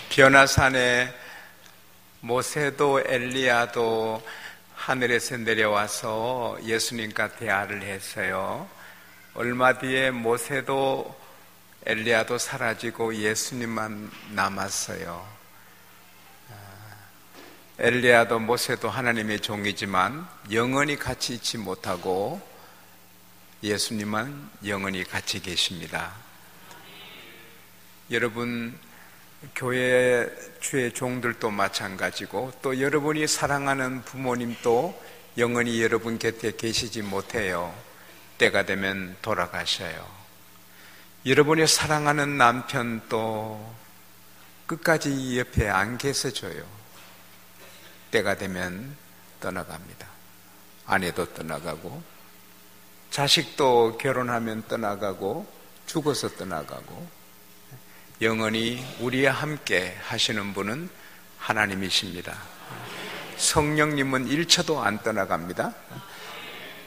변화산에 모세도 엘리야도 하늘에서 내려와서 예수님과 대화를 했어요. 얼마 뒤에 모세도 엘리야도 사라지고 예수님만 남았어요. 엘리야도 모세도 하나님의 종이지만 영원히 같이 있지 못하고 예수님만 영원히 같이 계십니다. 여러분, 교회 주의 종들도 마찬가지고 또 여러분이 사랑하는 부모님도 영원히 여러분 곁에 계시지 못해요. 때가 되면 돌아가셔요. 여러분이 사랑하는 남편도 끝까지 옆에 안 계셔줘요. 때가 되면 떠나갑니다. 아내도 떠나가고 자식도 결혼하면 떠나가고 죽어서 떠나가고 영원히 우리와 함께 하시는 분은 하나님이십니다. 성령님은 1초도 안 떠나갑니다.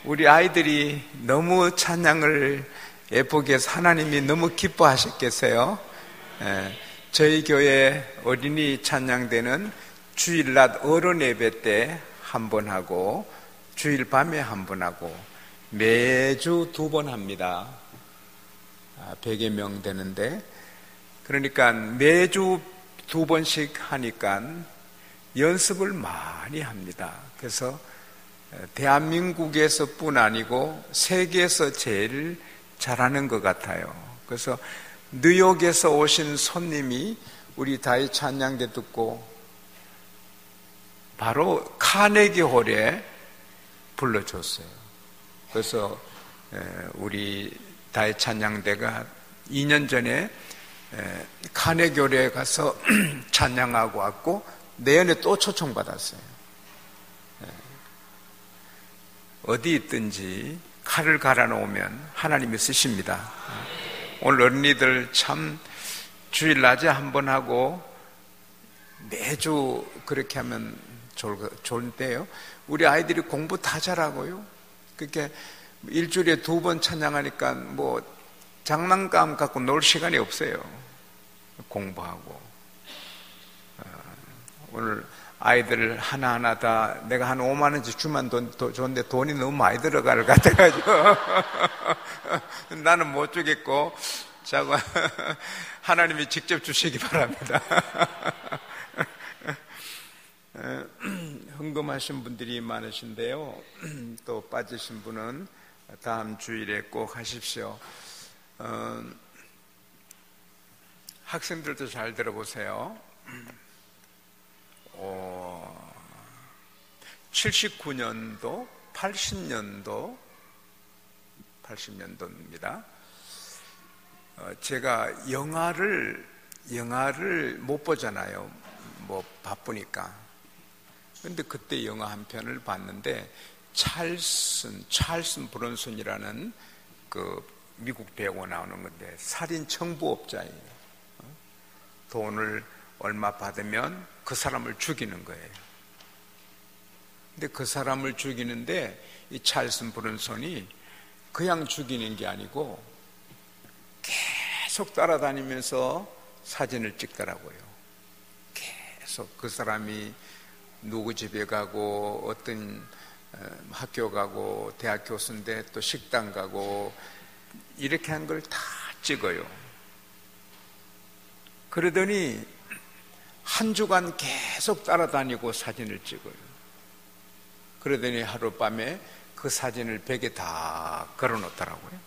우리 아이들이 너무 찬양을 예쁘게 해서 하나님이 너무 기뻐하셨겠어요. 저희 교회 어린이 찬양대는 주일낮 어른 예배 때 한 번 하고 주일 밤에 한 번 하고 매주 2번 합니다. 100여 명 되는데, 그러니까 매주 2번씩 하니까 연습을 많이 합니다. 그래서 대한민국에서 뿐 아니고 세계에서 제일 잘하는 것 같아요. 그래서 뉴욕에서 오신 손님이 우리 다이 찬양대 듣고 바로 카네기 홀에 불러줬어요. 그래서 우리 다이 찬양대가 2년 전에 카네기 홀에 가서 찬양하고 왔고 내년에 또 초청받았어요. 어디 있든지 칼을 갈아놓으면 하나님이 쓰십니다. 오늘 어린이들 참 주일낮에 한 번 하고 매주 그렇게 하면 좋은데요. 우리 아이들이 공부 다 잘하고요. 그렇게 일주일에 2번 찬양하니까 뭐 장난감 갖고 놀 시간이 없어요. 공부하고. 오늘 아이들 하나하나 다 내가 한 5만 원씩 주면 좋은데 돈이 너무 많이 들어갈 것 같아가지고 나는 못 주겠고 자꾸 하나님이 직접 주시기 바랍니다. 헌금하신 분들이 많으신데요. 또 빠지신 분은 다음 주일에 꼭 하십시오. 학생들도 잘 들어보세요. 79년도, 80년도입니다. 제가 영화를 못 보잖아요. 뭐 바쁘니까. 근데 그때 영화 한 편을 봤는데 찰슨 브론슨이라는 그 미국 배우가 나오는 건데 살인 청부업자예요. 돈을 얼마 받으면 그 사람을 죽이는 거예요. 근데 그 사람을 죽이는데 이 찰슨 브론슨이 그냥 죽이는 게 아니고 계속 따라다니면서 사진을 찍더라고요. 계속 그 사람이 누구 집에 가고 어떤 학교 가고 대학 교수인데 또 식당 가고 이렇게 한 걸 다 찍어요. 그러더니 한 주간 계속 따라다니고 사진을 찍어요. 그러더니 하룻밤에 그 사진을 벽에 다 걸어 놓더라고요.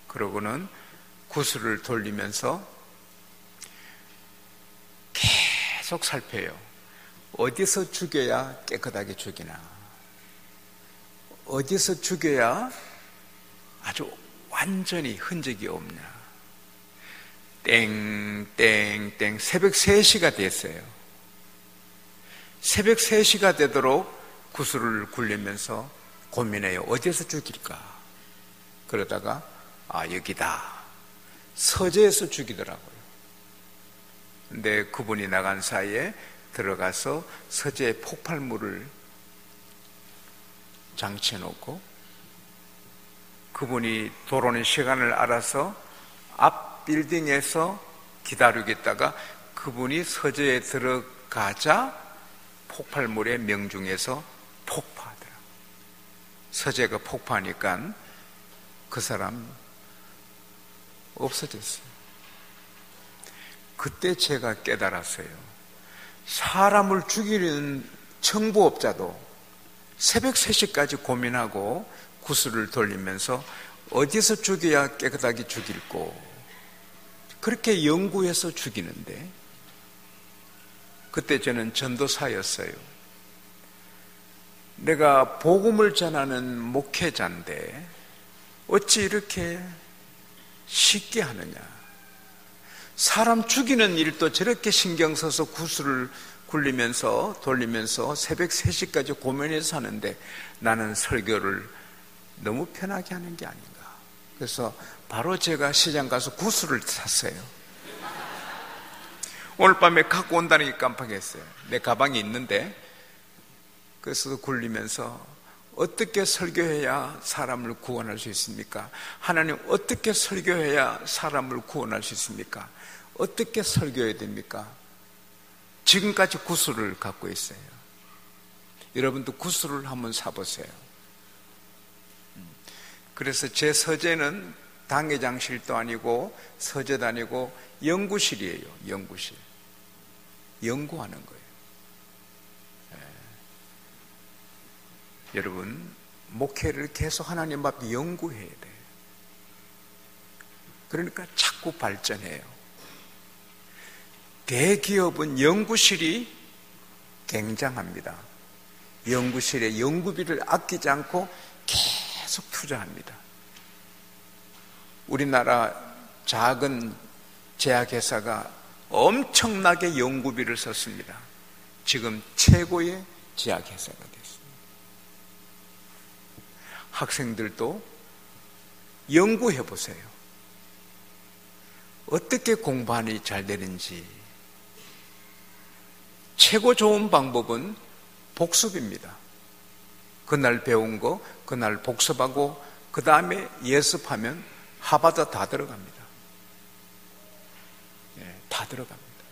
그러고는 구슬을 돌리면서 계속 살펴요. 어디서 죽여야 깨끗하게 죽이나, 어디서 죽여야 아주 완전히 흔적이 없냐. 땡땡땡 새벽 3시가 됐어요. 새벽 3시가 되도록 구슬을 굴리면서 고민해요. 어디에서 죽일까? 그러다가 여기다. 서재에서 죽이더라고요. 근데 그분이 나간 사이에 들어가서 서재에 폭발물을 장치해 놓고 그분이 돌아오는 시간을 알아서 앞 빌딩에서 기다리고 있다가 그분이 서재에 들어가자 폭발물의 명중에서 폭파하더라. 서재가 폭파하니까 그 사람 없어졌어요. 그때 제가 깨달았어요. 사람을 죽이는 청부업자도 새벽 3시까지 고민하고 구슬을 돌리면서 어디서 죽여야 깨끗하게 죽일고 그렇게 연구해서 죽이는데, 그때 저는 전도사였어요. 내가 복음을 전하는 목회자인데 어찌 이렇게 쉽게 하느냐. 사람 죽이는 일도 저렇게 신경 써서 구슬을 굴리면서 돌리면서 새벽 3시까지 고민해서 하는데 나는 설교를 너무 편하게 하는 게 아닌가. 그래서 바로 제가 시장 가서 구슬을 샀어요. 오늘 밤에 갖고 온다는 게 깜빡했어요. 내 가방에 있는데, 그래서 굴리면서 어떻게 설교해야 사람을 구원할 수 있습니까? 하나님, 어떻게 설교해야 사람을 구원할 수 있습니까? 어떻게 설교해야 됩니까? 지금까지 구슬을 갖고 있어요. 여러분도 구슬을 한번 사보세요. 그래서 제 서재는 당회장실도 아니고 서재도 아니고 연구실이에요. 연구실. 연구하는 거예요. 여러분, 목회를 계속 하나님 앞에 연구해야 돼요. 그러니까 자꾸 발전해요. 대기업은 연구실이 굉장합니다. 연구실에 연구비를 아끼지 않고 계속 투자합니다. 우리나라 작은 제약회사가 엄청나게 연구비를 썼습니다. 지금 최고의 제약회사가 됐습니다. 학생들도 연구해 보세요. 어떻게 공부하니 잘 되는지. 최고 좋은 방법은 복습입니다. 그날 배운 거 그날 복습하고 그 다음에 예습하면 하바드 다 들어갑니다. 다 들어갑니다.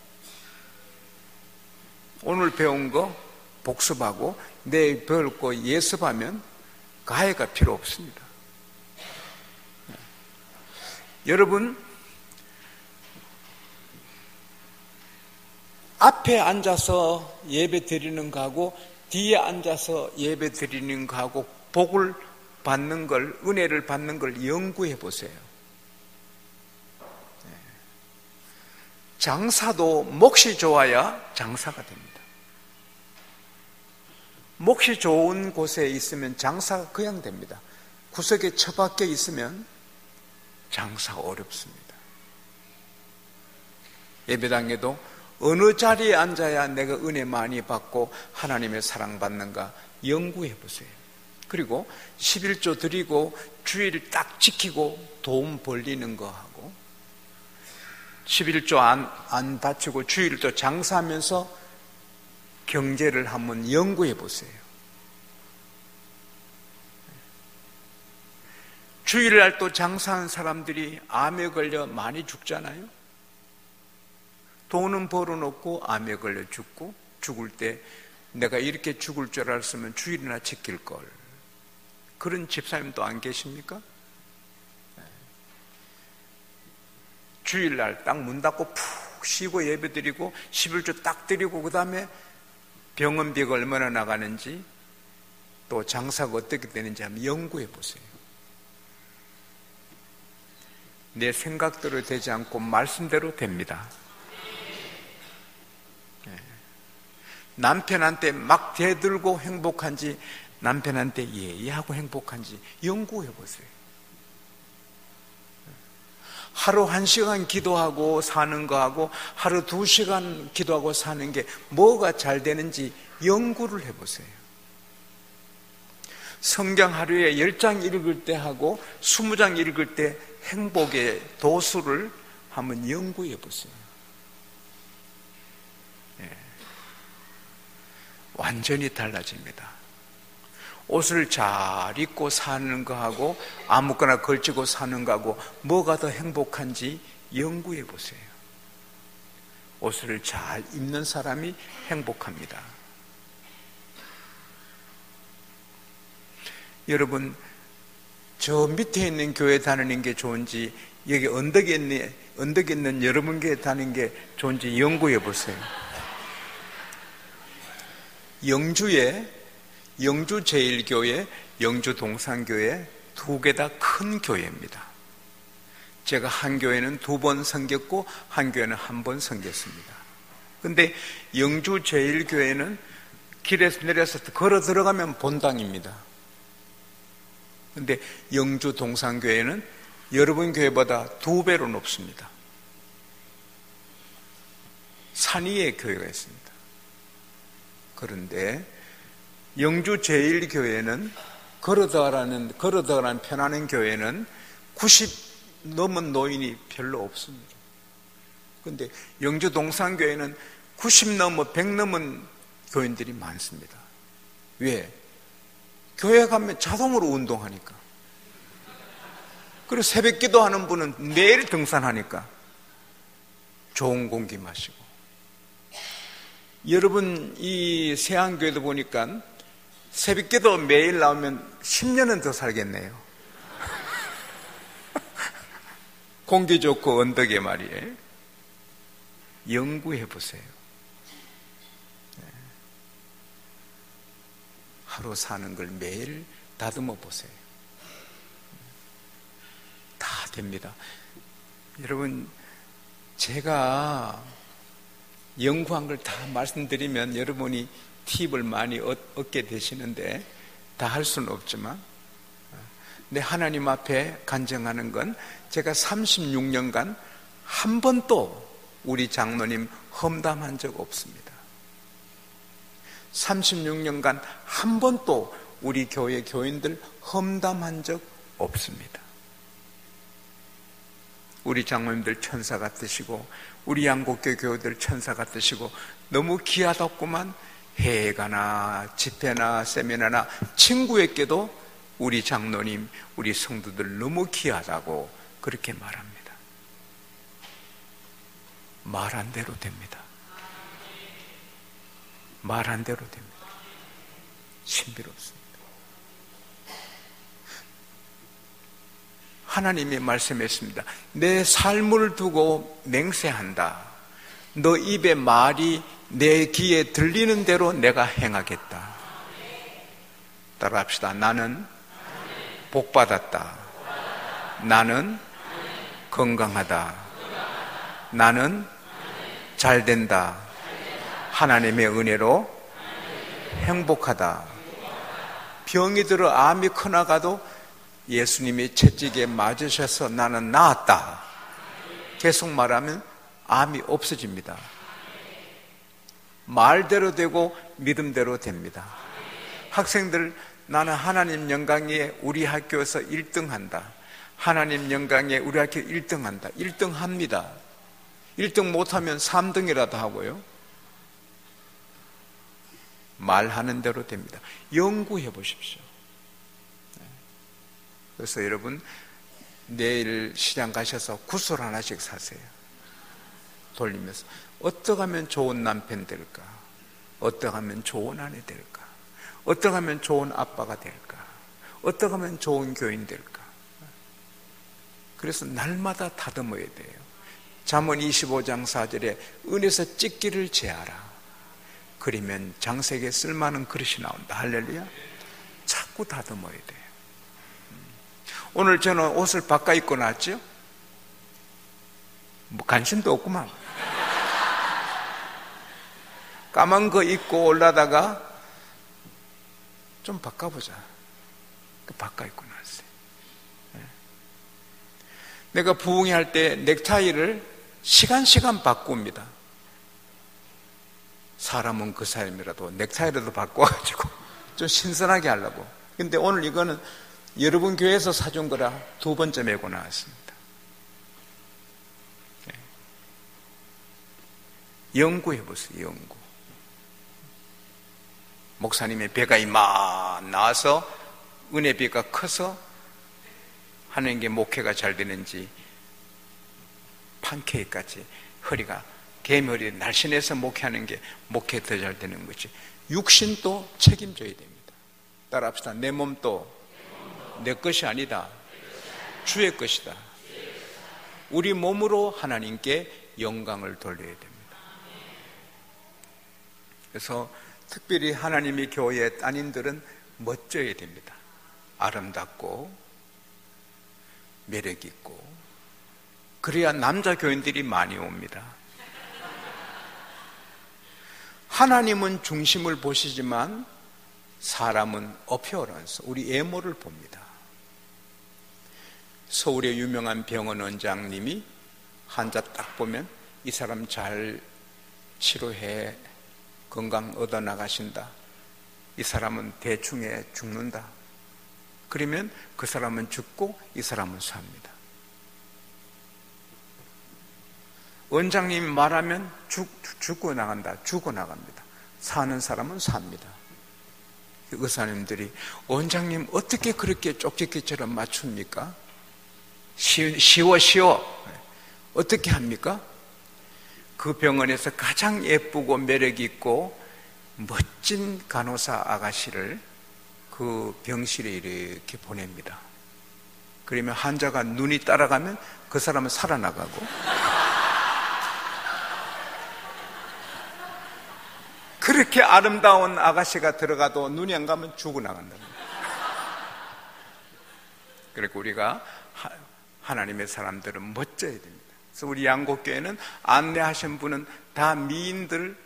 오늘 배운 거 복습하고 내일 배울 거 예습하면 가해가 필요 없습니다. 여러분, 앞에 앉아서 예배 드리는 거하고 뒤에 앉아서 예배 드리는 거하고 복을 받는 걸, 은혜를 받는 걸 연구해 보세요. 장사도 몫이 좋아야 장사가 됩니다. 몫이 좋은 곳에 있으면 장사가 그냥 됩니다. 구석에 처박혀 있으면 장사가 어렵습니다. 예배당에도 어느 자리에 앉아야 내가 은혜 많이 받고 하나님의 사랑받는가 연구해 보세요. 그리고 11조 드리고 주일 딱 지키고 돈 벌리는 거 하고 11조 안 바치고 주일도 장사하면서 경제를 한번 연구해 보세요. 주일날 또 장사하는 사람들이 암에 걸려 많이 죽잖아요. 돈은 벌어놓고 암에 걸려 죽고, 죽을 때 내가 이렇게 죽을 줄 알았으면 주일이나 지킬 걸. 그런 집사님도 안 계십니까? 주일날 딱 문 닫고 푹 쉬고 예배드리고 11조 딱 드리고 그 다음에 병원비가 얼마나 나가는지 또 장사가 어떻게 되는지 한번 연구해 보세요. 내 생각대로 되지 않고 말씀대로 됩니다. 남편한테 막 대들고 행복한지 남편한테 예의하고 행복한지 연구해 보세요. 하루 1시간 기도하고 사는 거하고 하루 2시간 기도하고 사는 게 뭐가 잘 되는지 연구를 해보세요. 성경 하루에 10장 읽을 때 하고 20장 읽을 때 행복의 도수를 한번 연구해 보세요. 완전히 달라집니다. 옷을 잘 입고 사는 거하고 아무거나 걸치고 사는 거하고 뭐가 더 행복한지 연구해 보세요. 옷을 잘 입는 사람이 행복합니다. 여러분, 저 밑에 있는 교회 다니는 게 좋은지 여기 언덕에 있는 여러분 교회 다니는 게 좋은지 연구해 보세요. 영주 제일교회, 영주 동산교회 두 개 다 큰 교회입니다. 제가 한 교회는 2번 섬겼고 한 교회는 1번 섬겼습니다. 근데 영주 제일교회는 길에서 내려서 걸어 들어가면 본당입니다. 근데 영주 동산교회는 여러분 교회보다 2배로 높습니다. 산 위에 교회가 있습니다. 그런데 영주 제1교회는 걸어 들어가는 편안한 교회는 90 넘은 노인이 별로 없습니다. 그런데 영주 동산교회는 90 넘어 100 넘은 교인들이 많습니다. 왜? 교회 가면 자동으로 운동하니까. 그리고 새벽 기도하는 분은 매일 등산하니까 좋은 공기 마시고. 여러분, 이 세안교회도 보니까 새벽 기도 매일 나오면 10년은 더 살겠네요. 공기 좋고 언덕에 말이에요. 연구해 보세요. 하루 사는 걸 매일 다듬어 보세요. 다 됩니다. 여러분, 제가 연구한 걸 다 말씀드리면 여러분이 팁을 많이 얻게 되시는데 다 할 수는 없지만, 근데 하나님 앞에 간증하는 건 제가 36년간 한 번도 우리 장로님 험담한 적 없습니다. 36년간 한 번도 우리 교회 교인들 험담한 적 없습니다. 우리 장로님들 천사 같으시고 우리 양곡교 교우들 천사 같으시고 너무 귀하다구만. 회가나 집회나 세미나나 친구에게도 우리 장로님, 우리 성도들 너무 귀하다고 그렇게 말합니다. 말한 대로 됩니다. 말한 대로 됩니다. 신비롭습니다. 하나님이 말씀했습니다. 내 삶을 두고 맹세한다. 너 입에 말이 내 귀에 들리는 대로 내가 행하겠다. 따라합시다. 나는 복받았다. 나는 건강하다. 나는 잘된다. 하나님의 은혜로 행복하다. 병이 들어 암이 커나가도 예수님이 채찍에 맞으셔서 나는 나았다. 계속 말하면 암이 없어집니다. 말대로 되고 믿음대로 됩니다. 학생들, 나는 하나님 영광에 우리 학교에서 1등한다. 하나님 영광에 우리 학교 1등한다. 1등합니다. 1등 못하면 3등이라도 하고요. 말하는 대로 됩니다. 연구해 보십시오. 그래서 여러분, 내일 시장 가셔서 구슬 하나씩 사세요. 돌리면서 어떻게 하면 좋은 남편 될까? 어떻게 하면 좋은 아내 될까? 어떻게 하면 좋은 아빠가 될까? 어떻게 하면 좋은 교인 될까? 그래서 날마다 다듬어야 돼요. 잠언 25장 4절에 은에서 찢기를 제하라. 그러면 장색에 쓸만한 그릇이 나온다. 할렐루야. 자꾸 다듬어야 돼요. 오늘 저는 옷을 바꿔 입고 나왔죠? 뭐 관심도 없구만. 까만 거 입고 올라다가 좀 바꿔보자. 바꿔 입고 나왔어요. 내가 부흥회 할 때 넥타이를 시간 바꿉니다. 사람은 그 사람이라도 넥타이라도 바꿔가지고 좀 신선하게 하려고. 근데 오늘 이거는 여러분 교회에서 사준 거라 2번째 메고 나왔습니다. 연구해보세요. 연구. 목사님의 배가 이만 나와서 은혜비가 커서 하는 게 목회가 잘 되는지 판케이크까지 허리가 개머리 날씬해서 목회하는 게 목회 더 잘 되는 거지. 육신도 책임져야 됩니다. 따라합시다. 내 몸도 내 것이 아니다. 주의 것이다. 우리 몸으로 하나님께 영광을 돌려야 됩니다. 그래서 특별히 하나님의 교회의 따님들은 멋져야 됩니다. 아름답고 매력 있고, 그래야 남자 교인들이 많이 옵니다. 하나님은 중심을 보시지만 사람은 어피어런스, 우리 외모를 봅니다. 서울의 유명한 병원 원장님이 환자 딱 보면 이 사람 잘 치료해 건강 얻어 나가신다, 이 사람은 대충해 죽는다, 그러면 그 사람은 죽고 이 사람은 삽니다. 원장님이 말하면 죽고 나간다, 죽어나갑니다. 사는 사람은 삽니다. 의사님들이 원장님 어떻게 그렇게 쪽집게처럼 맞춥니까? 쉬워 어떻게 합니까? 그 병원에서 가장 예쁘고 매력이 있고 멋진 간호사 아가씨를 그 병실에 이렇게 보냅니다. 그러면 환자가 눈이 따라가면 그 사람은 살아나가고, 그렇게 아름다운 아가씨가 들어가도 눈이 안 가면 죽어나간다. 그러니까 우리가 하나님의 사람들은 멋져야 됩니다. 그래서 우리 양곡교회는 안내하신 분은 다 미인들,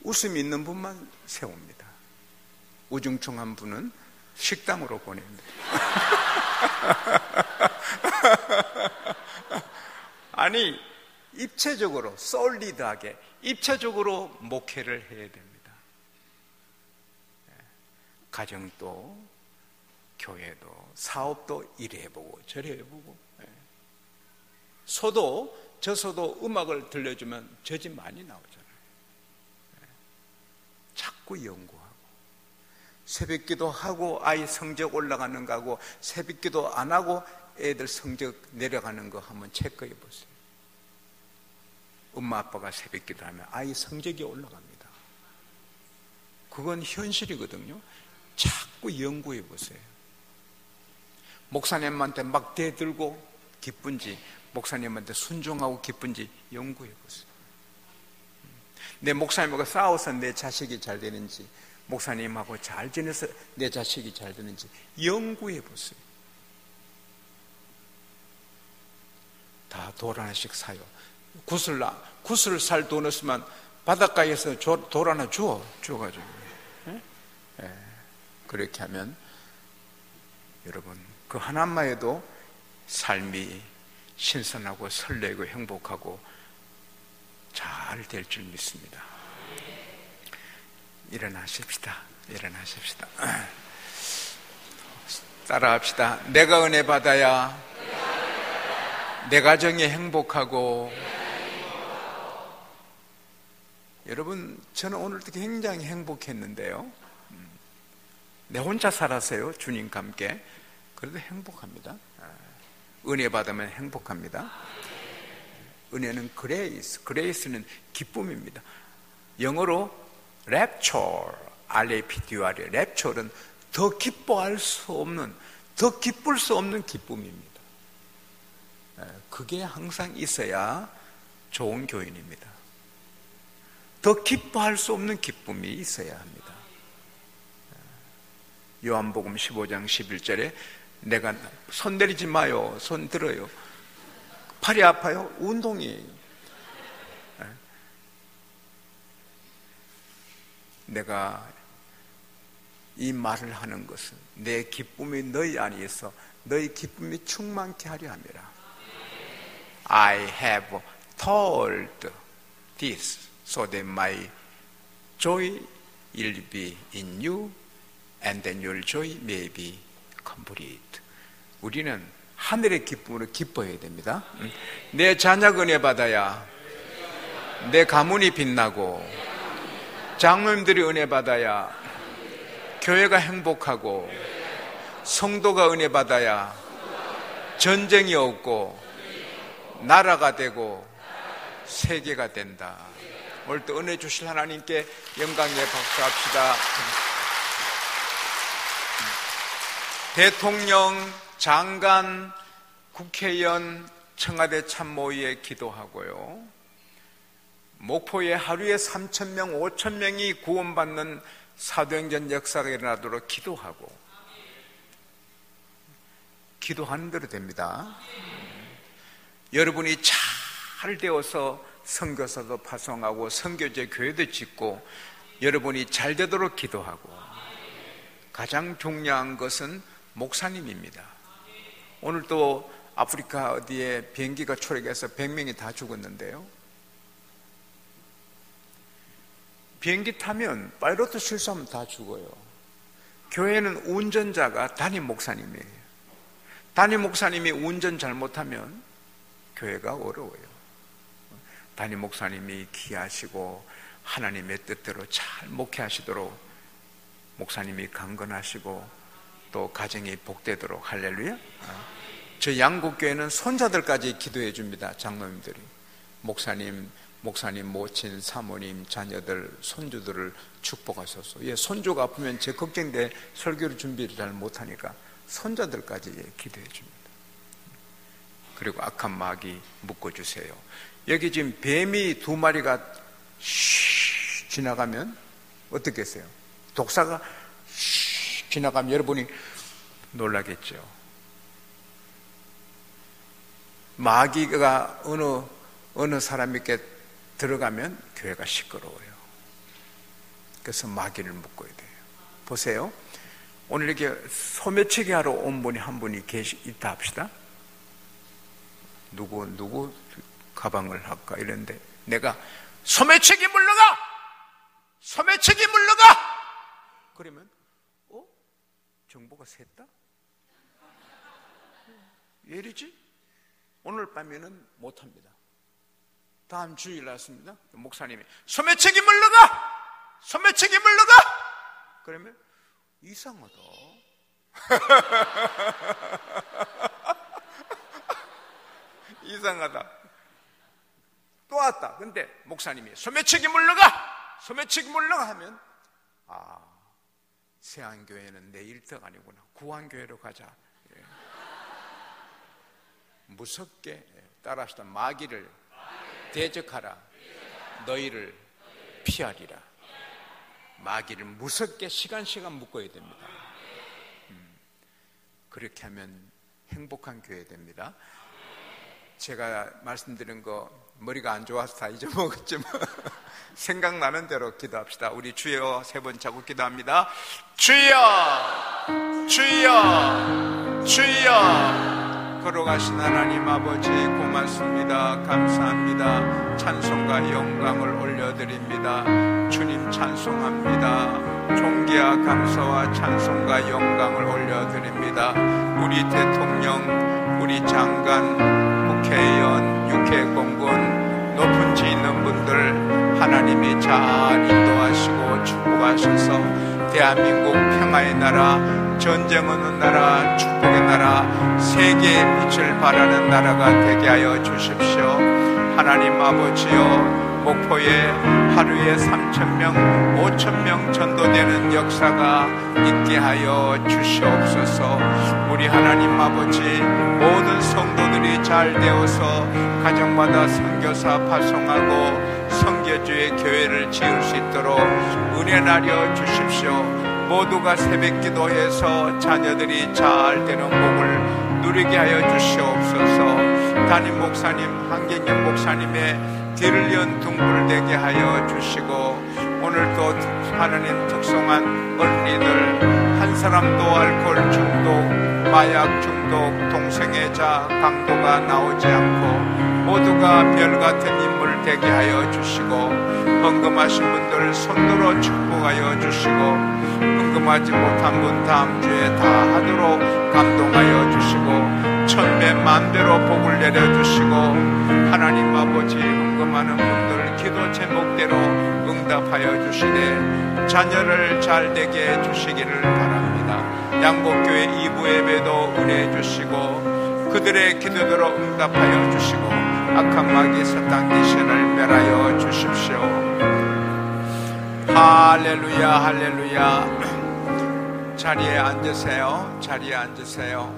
웃음 있는 분만 세웁니다. 우중충한 분은 식당으로 보냅니다. 아니, 입체적으로 솔리드하게 입체적으로 목회를 해야 됩니다. 가정도 교회도 사업도 이래 해보고 저래 해보고, 소도 저소도 음악을 들려주면 저집 많이 나오잖아요. 자꾸 연구하고, 새벽기도 하고 아이 성적 올라가는 거 하고 새벽기도 안 하고 애들 성적 내려가는 거 한번 체크해 보세요. 엄마 아빠가 새벽기도 하면 아이 성적이 올라갑니다. 그건 현실이거든요. 자꾸 연구해 보세요. 목사님한테 막 대들고 기쁜지, 목사님한테 순종하고 기쁜지 연구해 보세요. 내 목사님하고 싸워서 내 자식이 잘 되는지, 목사님하고 잘 지내서 내 자식이 잘 되는지 연구해 보세요. 다 돌 하나씩 사요. 구슬 살 돈 없으면 바닷가에서 돌 하나 주워가지고. 그렇게 하면 여러분 그 하나만 해도 삶이 신선하고 설레고 행복하고 잘 될 줄 믿습니다. 일어나십시다. 따라합시다. 내가 은혜 받아야 내 가정이 행복하고. 여러분, 저는 오늘 굉장히 행복했는데요. 내 혼자 살았어요, 주님과 함께. 그래도 행복합니다. 은혜 받으면 행복합니다. 은혜는 그레이스는 기쁨입니다. 영어로 rapture, R-A-P-T-U-R, rapture는 더 기뻐할 수 없는, 더 기쁠 수 없는 기쁨입니다. 그게 항상 있어야 좋은 교인입니다. 더 기뻐할 수 없는 기쁨이 있어야 합니다. 요한복음 15장 11절에 내가 손 내리지 마요, 손 들어요. 팔이 아파요? 운동이에요. 내가 이 말을 하는 것은 내 기쁨이 너희 안에 있어 너희 기쁨이 충만케 하려 함이라. I have told this so that my joy will be in you and then your joy may be complete. 우리는 하늘의 기쁨으로 기뻐해야 됩니다. 내 자녀가 은혜 받아야 내 가문이 빛나고, 장로님들이 은혜 받아야 교회가 행복하고, 성도가 은혜 받아야 전쟁이 없고 나라가 되고 세계가 된다. 오늘 또 은혜 주실 하나님께 영광의 박수합시다. 대통령, 장관, 국회의원, 청와대 참모위에 기도하고요. 목포에 하루에 3,000명, 5,000명이 구원받는 사도행전 역사가 일어나도록 기도하고, 기도하는 대로 됩니다. 여러분이 잘 되어서 선교사도 파송하고 선교제 교회도 짓고, 여러분이 잘 되도록 기도하고, 가장 중요한 것은 목사님입니다. 오늘 또 아프리카 어디에 비행기가 추락해서 100명이 다 죽었는데요, 비행기 타면 파일럿도 실수하면 다 죽어요. 교회는 운전자가 담임 목사님이에요. 담임 목사님이 운전 잘못하면 교회가 어려워요. 담임 목사님이 귀하시고 하나님의 뜻대로 잘 목회하시도록 목사님이 강건하시고 또 가정이 복되도록. 할렐루야. 저 양국교회는 손자들까지 기도해 줍니다. 장로님들이. 목사님 모친, 사모님, 자녀들, 손주들을 축복하소서. 예, 손주가 아프면 제 걱정돼 설교를 준비를 잘 못하니까 손자들까지 기도해 줍니다. 그리고 악한 마귀 묶어주세요. 여기 지금 뱀이 2마리가 지나가면 어떻겠어요? 독사가 지나가면 여러분이 놀라겠죠. 마귀가 어느 사람에게 들어가면 교회가 시끄러워요. 그래서 마귀를 묶어야 돼요. 보세요. 오늘 이렇게 소매치기 하러 온 분이 한 분이 있다 합시다. 누구 가방을 할까 이랬는데 내가 소매치기 물러가! 소매치기 물러가! 그러면 정보가 샜다? 왜 이러지? 오늘 밤에는 못합니다. 다음 주일 났습니다. 목사님이 소매치기 물러가! 소매치기 물러가! 그러면 이상하다. 이상하다. 또 왔다. 근데 목사님이 소매치기 물러가! 소매치기 물러가 하면 세안교회는 내 일터가 아니구나. 구안교회로 가자. 예. 무섭게 따라하시다. 마귀를 대적하라. 너희를 피하리라. 마귀를 무섭게 시간 묶어야 됩니다. 그렇게 하면 행복한 교회 됩니다. 제가 말씀드린 거 머리가 안 좋아서 다 잊어먹었지만 생각나는 대로 기도합시다. 우리 주여 3번 자고 기도합니다. 주여, 주여, 주여. 걸어가신 하나님 아버지 고맙습니다. 감사합니다. 찬송과 영광을 올려드립니다. 주님 찬송합니다. 존귀와 감사와 찬송과 영광을 올려드립니다. 우리 대통령, 우리 장관, 국회의원, 육해공군, 높은 지 있는 분들 하나님이 잘 인도하시고 축복하셔서 대한민국 평화의 나라, 전쟁 없는 나라, 축복의 나라, 세계의 빛을 발하는 나라가 되게 하여 주십시오. 하나님 아버지여, 목포에 하루에 3,000명, 5,000명 전도되는 역사가 있게 하여 주시옵소서. 우리 하나님 아버지, 모든 성도들이 잘 되어서 가정마다 선교사 파송하고 선교주의 교회를 지을 수 있도록 은혜 나려 주십시오. 모두가 새벽 기도해서 자녀들이 잘 되는 복을 누리게 하여 주시옵소서. 담임 목사님, 한경영 목사님의 길을 연 둥불 되게 하여 주시고, 오늘도 하나님 특성한 어린이들 한 사람도 알코올 중독, 마약 중독, 동성애 자, 강도가 나오지 않고 모두가 별같은 인물 되게 하여 주시고, 헌금하신 분들 손들어 축복하여 주시고, 헌금하지 못한 분 다음 주에 다 하도록 감동하여 주시고, 천배 만배로 복을 내려주시고, 하나님 아버지 헌금하는 분들 기도 제목대로 응답하여 주시되 자녀를 잘되게 해주시기를 바랍니다. 양복교회 2부 예배도 은혜해 주시고 그들의 기도대로 응답하여 주시고 악한 마귀 사탄 귀신을 멸하여 주십시오. 할렐루야, 할렐루야. 자리에 앉으세요. 자리에 앉으세요.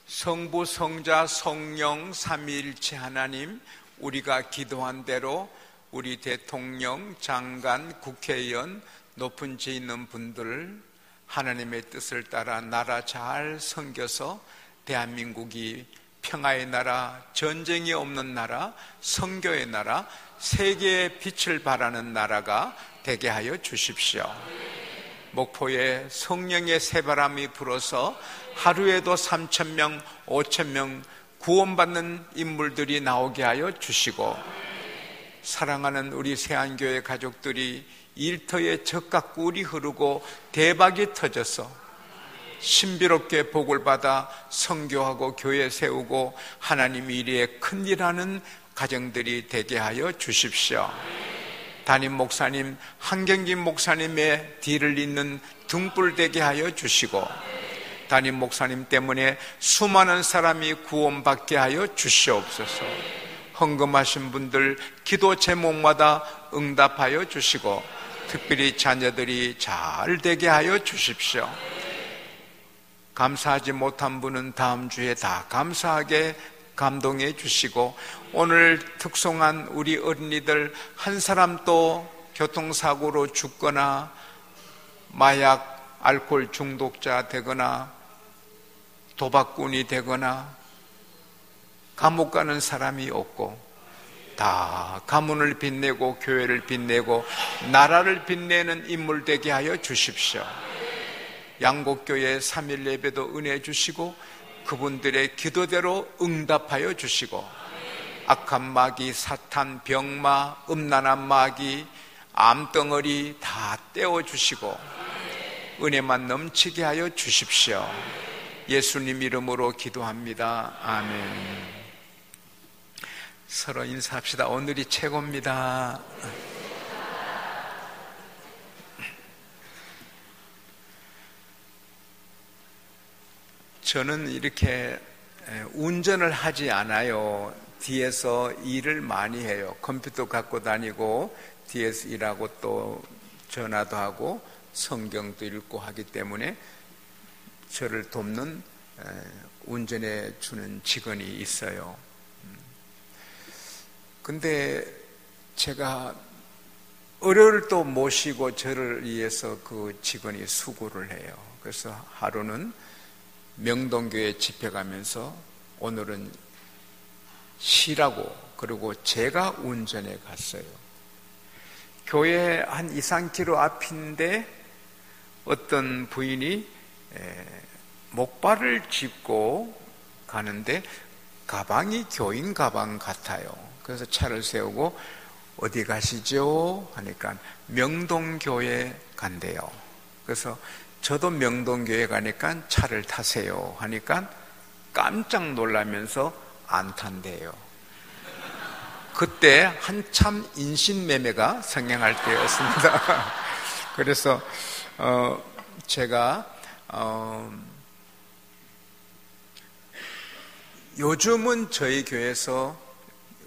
성부, 성자, 성령 삼위일체 하나님, 우리가 기도한 대로 우리 대통령, 장관, 국회의원, 높은 지 있는 분들 하나님의 뜻을 따라 나라 잘 섬겨서 대한민국이 평화의 나라, 전쟁이 없는 나라, 선교의 나라, 세계의 빛을 발하는 나라가 되게 하여 주십시오. 목포에 성령의 새바람이 불어서 하루에도 3,000명, 5,000명 구원받는 인물들이 나오게 하여 주시고, 사랑하는 우리 세안교회 가족들이 일터에 적과 꿀이 흐르고 대박이 터져서 신비롭게 복을 받아 선교하고 교회 세우고 하나님 일에 큰일하는 가정들이 되게 하여 주십시오. 담임 목사님, 한경진 목사님의 뒤를 잇는 등불 되게 하여 주시고, 담임 목사님 때문에 수많은 사람이 구원받게 하여 주시옵소서. 헌금하신 분들 기도 제목마다 응답하여 주시고, 특별히 자녀들이 잘 되게 하여 주십시오. 감사하지 못한 분은 다음 주에 다 감사하게 감동해 주시고, 오늘 특송한 우리 어린이들 한 사람도 교통사고로 죽거나 마약, 알코올 중독자 되거나 도박꾼이 되거나 감옥 가는 사람이 없고, 다 가문을 빛내고 교회를 빛내고 나라를 빛내는 인물 되게 하여 주십시오. 양곡교회 3일 예배도 은혜 주시고 그분들의 기도대로 응답하여 주시고, 악한 마귀, 사탄, 병마, 음란한 마귀, 암덩어리 다 떼어주시고 은혜만 넘치게 하여 주십시오. 예수님 이름으로 기도합니다. 아멘. 서로 인사합시다. 오늘이 최고입니다. 저는 이렇게 운전을 하지 않아요. 뒤에서 일을 많이 해요. 컴퓨터 갖고 다니고 뒤에서 일하고 또 전화도 하고 성경도 읽고 하기 때문에 저를 돕는 운전해 주는 직원이 있어요. 근데 제가 어려를 또 모시고 저를 위해서 그 직원이 수고를 해요. 그래서 하루는 명동교회 집회 가면서 오늘은 쉬라고, 그리고 제가 운전해 갔어요. 교회 한 2-3km 앞인데 어떤 부인이 목발을 짚고 가는데 가방이 교인 가방 같아요. 그래서 차를 세우고 어디 가시죠? 하니까 명동교회 간대요. 그래서 저도 명동교회 가니까 차를 타세요 하니까 깜짝 놀라면서 안 탄대요. 그때 한참 인신매매가 성행할 때였습니다. 그래서 제가 요즘은 저희 교회에서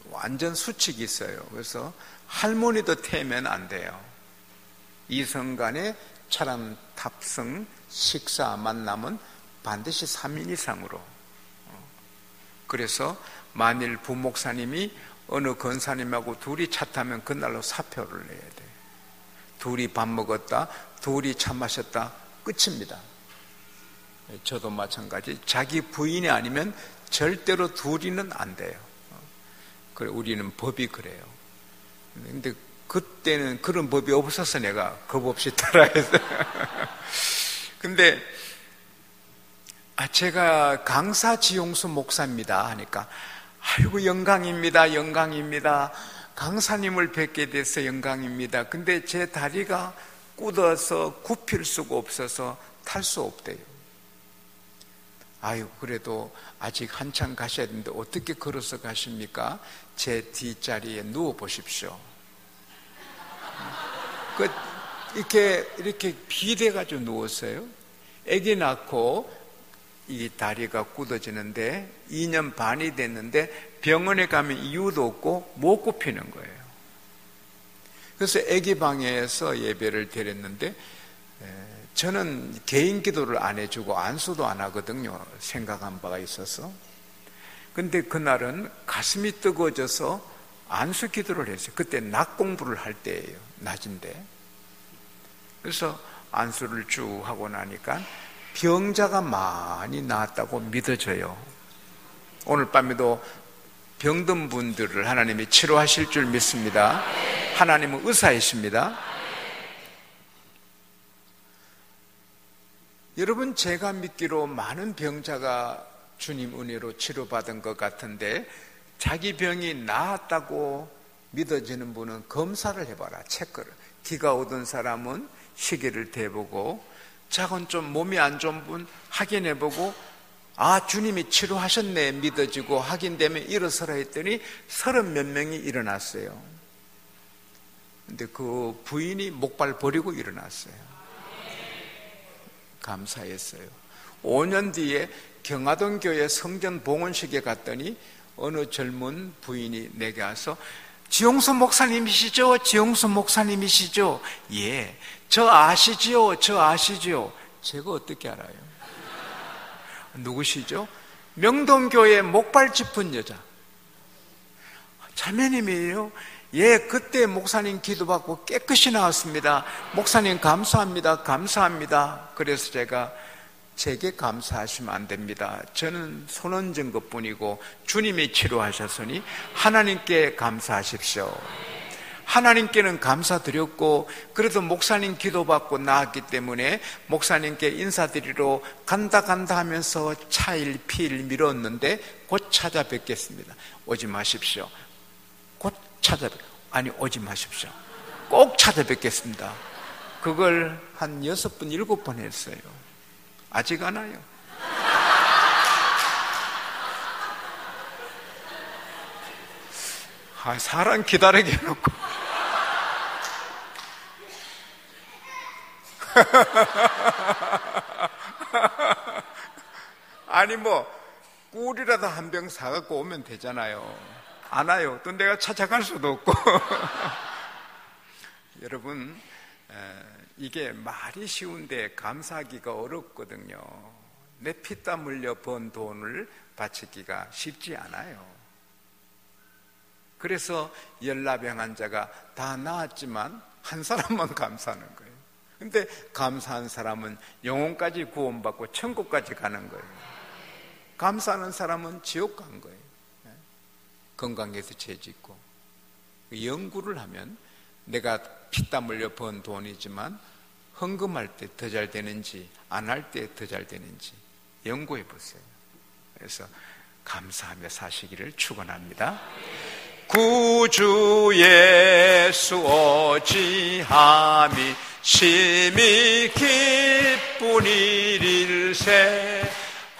완전 수칙이 있어요. 그래서 할머니도 태우면 안 돼요. 이성간에 차량 탑승, 식사, 만남은 반드시 3인 이상으로. 그래서 만일 부목사님이 어느 권사님하고 둘이 차 타면 그날로 사표를 내야 돼요. 둘이 밥 먹었다, 둘이 차 마셨다, 끝입니다. 저도 마찬가지. 자기 부인이 아니면 절대로 둘이는 안 돼요. 그래, 우리는 법이 그래요. 근데 그때는 그런 법이 없어서 내가 겁 없이 따라했어요. 근데 제가 강사 지용수 목사입니다 하니까 아이고 영광입니다, 영광입니다. 강사님을 뵙게 돼서 영광입니다. 근데 제 다리가 굳어서 굽힐 수가 없어서 탈 수 없대요. 아유, 그래도 아직 한참 가셔야 되는데 어떻게 걸어서 가십니까? 제 뒷자리에 누워 보십시오. 이렇게 비대가지고 누웠어요. 아기 낳고 이 다리가 굳어지는데 2년 반이 됐는데 병원에 가면 이유도 없고 못 굽히는 거예요. 그래서 아기 방에서 예배를 드렸는데 저는 개인 기도를 안 해주고 안수도 안 하거든요. 생각한 바가 있어서. 근데 그날은 가슴이 뜨거워져서 안수 기도를 했어요. 그때 낮 공부를 할 때예요. 낮인데. 그래서 안수를 쭉 하고 나니까 병자가 많이 나았다고 믿어져요. 오늘 밤에도 병든 분들을 하나님이 치료하실 줄 믿습니다. 하나님은 의사이십니다. 여러분, 제가 믿기로 많은 병자가 주님 은혜로 치료받은 것 같은데, 자기 병이 나았다고 믿어지는 분은 검사를 해봐라. 체크를. 기가 오던 사람은 시계를 대보고, 작은 좀 몸이 안 좋은 분 확인해보고, 아, 주님이 치료하셨네 믿어지고 확인되면 일어서라 했더니 30몇 명이 일어났어요. 근데 그 부인이 목발 버리고 일어났어요. 감사했어요. 5년 뒤에 경화동 교회 성전 봉헌식에 갔더니 어느 젊은 부인이 내게 와서, 지용수 목사님이시죠? 지용수 목사님이시죠? 예, 저 아시지요? 저 아시지요? 제가 어떻게 알아요? 누구시죠? 명동교회 목발 짚은 여자. 자매님이에요? 예, 그때 목사님 기도받고 깨끗이 나왔습니다. 목사님 감사합니다. 감사합니다. 그래서 제게 감사하시면 안 됩니다. 저는 손 얹은 것뿐이고 주님이 치료하셨으니 하나님께 감사하십시오. 하나님께는 감사드렸고, 그래도 목사님 기도받고 나았기 때문에 목사님께 인사드리러 간다 하면서 차일 피일 미뤘는데 곧 찾아뵙겠습니다. 오지 마십시오. 곧 오지 마십시오. 꼭 찾아뵙겠습니다. 그걸 한 6번, 7번 했어요. 아직 안 와요. 사람 기다리게 해놓고. 아니 꿀이라도 한 병 사갖고 오면 되잖아요. 안 와요. 또 내가 찾아갈 수도 없고. 여러분, 이게 말이 쉬운데 감사하기가 어렵거든요. 내 피땀 흘려 번 돈을 바치기가 쉽지 않아요. 그래서 열나병 환자가 다 나았지만 한 사람만 감사하는 거예요. 근데 감사한 사람은 영혼까지 구원받고 천국까지 가는 거예요. 감사하는 사람은 지옥 간 거예요. 건강해서 죄 짓고. 연구를 하면 내가 피땀 흘려 번 돈이지만 헌금할 때 더 잘 되는지 안 할 때 더 잘 되는지 연구해 보세요. 그래서 감사하며 사시기를 축원합니다. 구주 예수 어찌함이 심히 기쁜 일일세.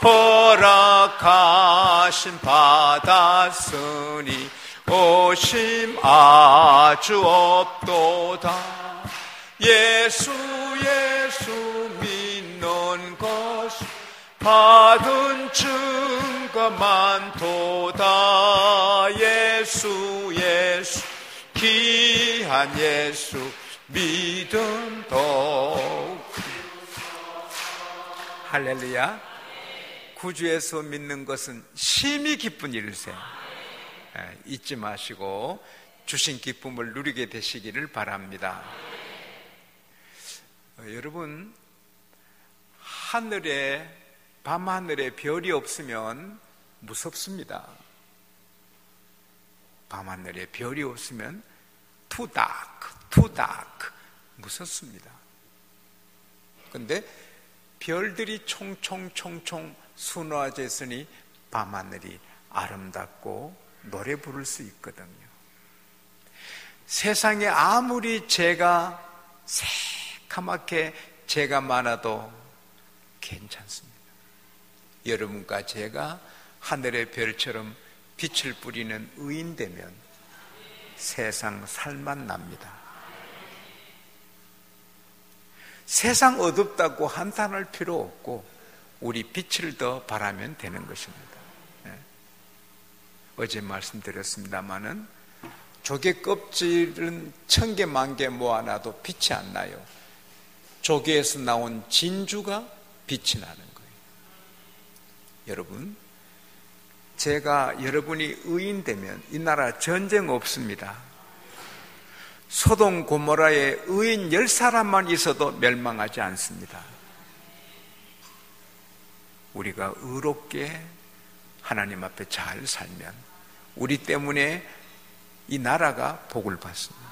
허락하심 받았으니 오심 아주 없도다. 예수 믿는 것이 받은 증거 많도다. 예수 귀한 예수 믿음 더욱. 할렐루야. 구주에서 믿는 것은 심히 기쁜 일일세. 잊지 마시고 주신 기쁨을 누리게 되시기를 바랍니다. 여러분, 밤하늘에 별이 없으면 무섭습니다. 밤하늘에 별이 없으면 too dark 무섭습니다. 근데 별들이 총총 수놓아져 있으니 밤하늘이 아름답고 노래 부를 수 있거든요. 세상에 아무리 죄가 새카맣게 죄가 많아도 괜찮습니다. 여러분과 제가 하늘의 별처럼 빛을 뿌리는 의인 되면 세상 살맛 납니다. 세상 어둡다고 한탄할 필요 없고 우리 빛을 더 바라면 되는 것입니다. 어제 말씀드렸습니다마는 조개 껍질은 1000개, 10,000개 모아놔도 빛이 안 나요. 조개에서 나온 진주가 빛이 나는 거예요. 여러분, 제가 여러분이 의인 되면 이 나라 전쟁 없습니다. 소돔 고모라에 의인 10사람만 있어도 멸망하지 않습니다. 우리가 의롭게 하나님 앞에 잘 살면 우리 때문에 이 나라가 복을 받습니다.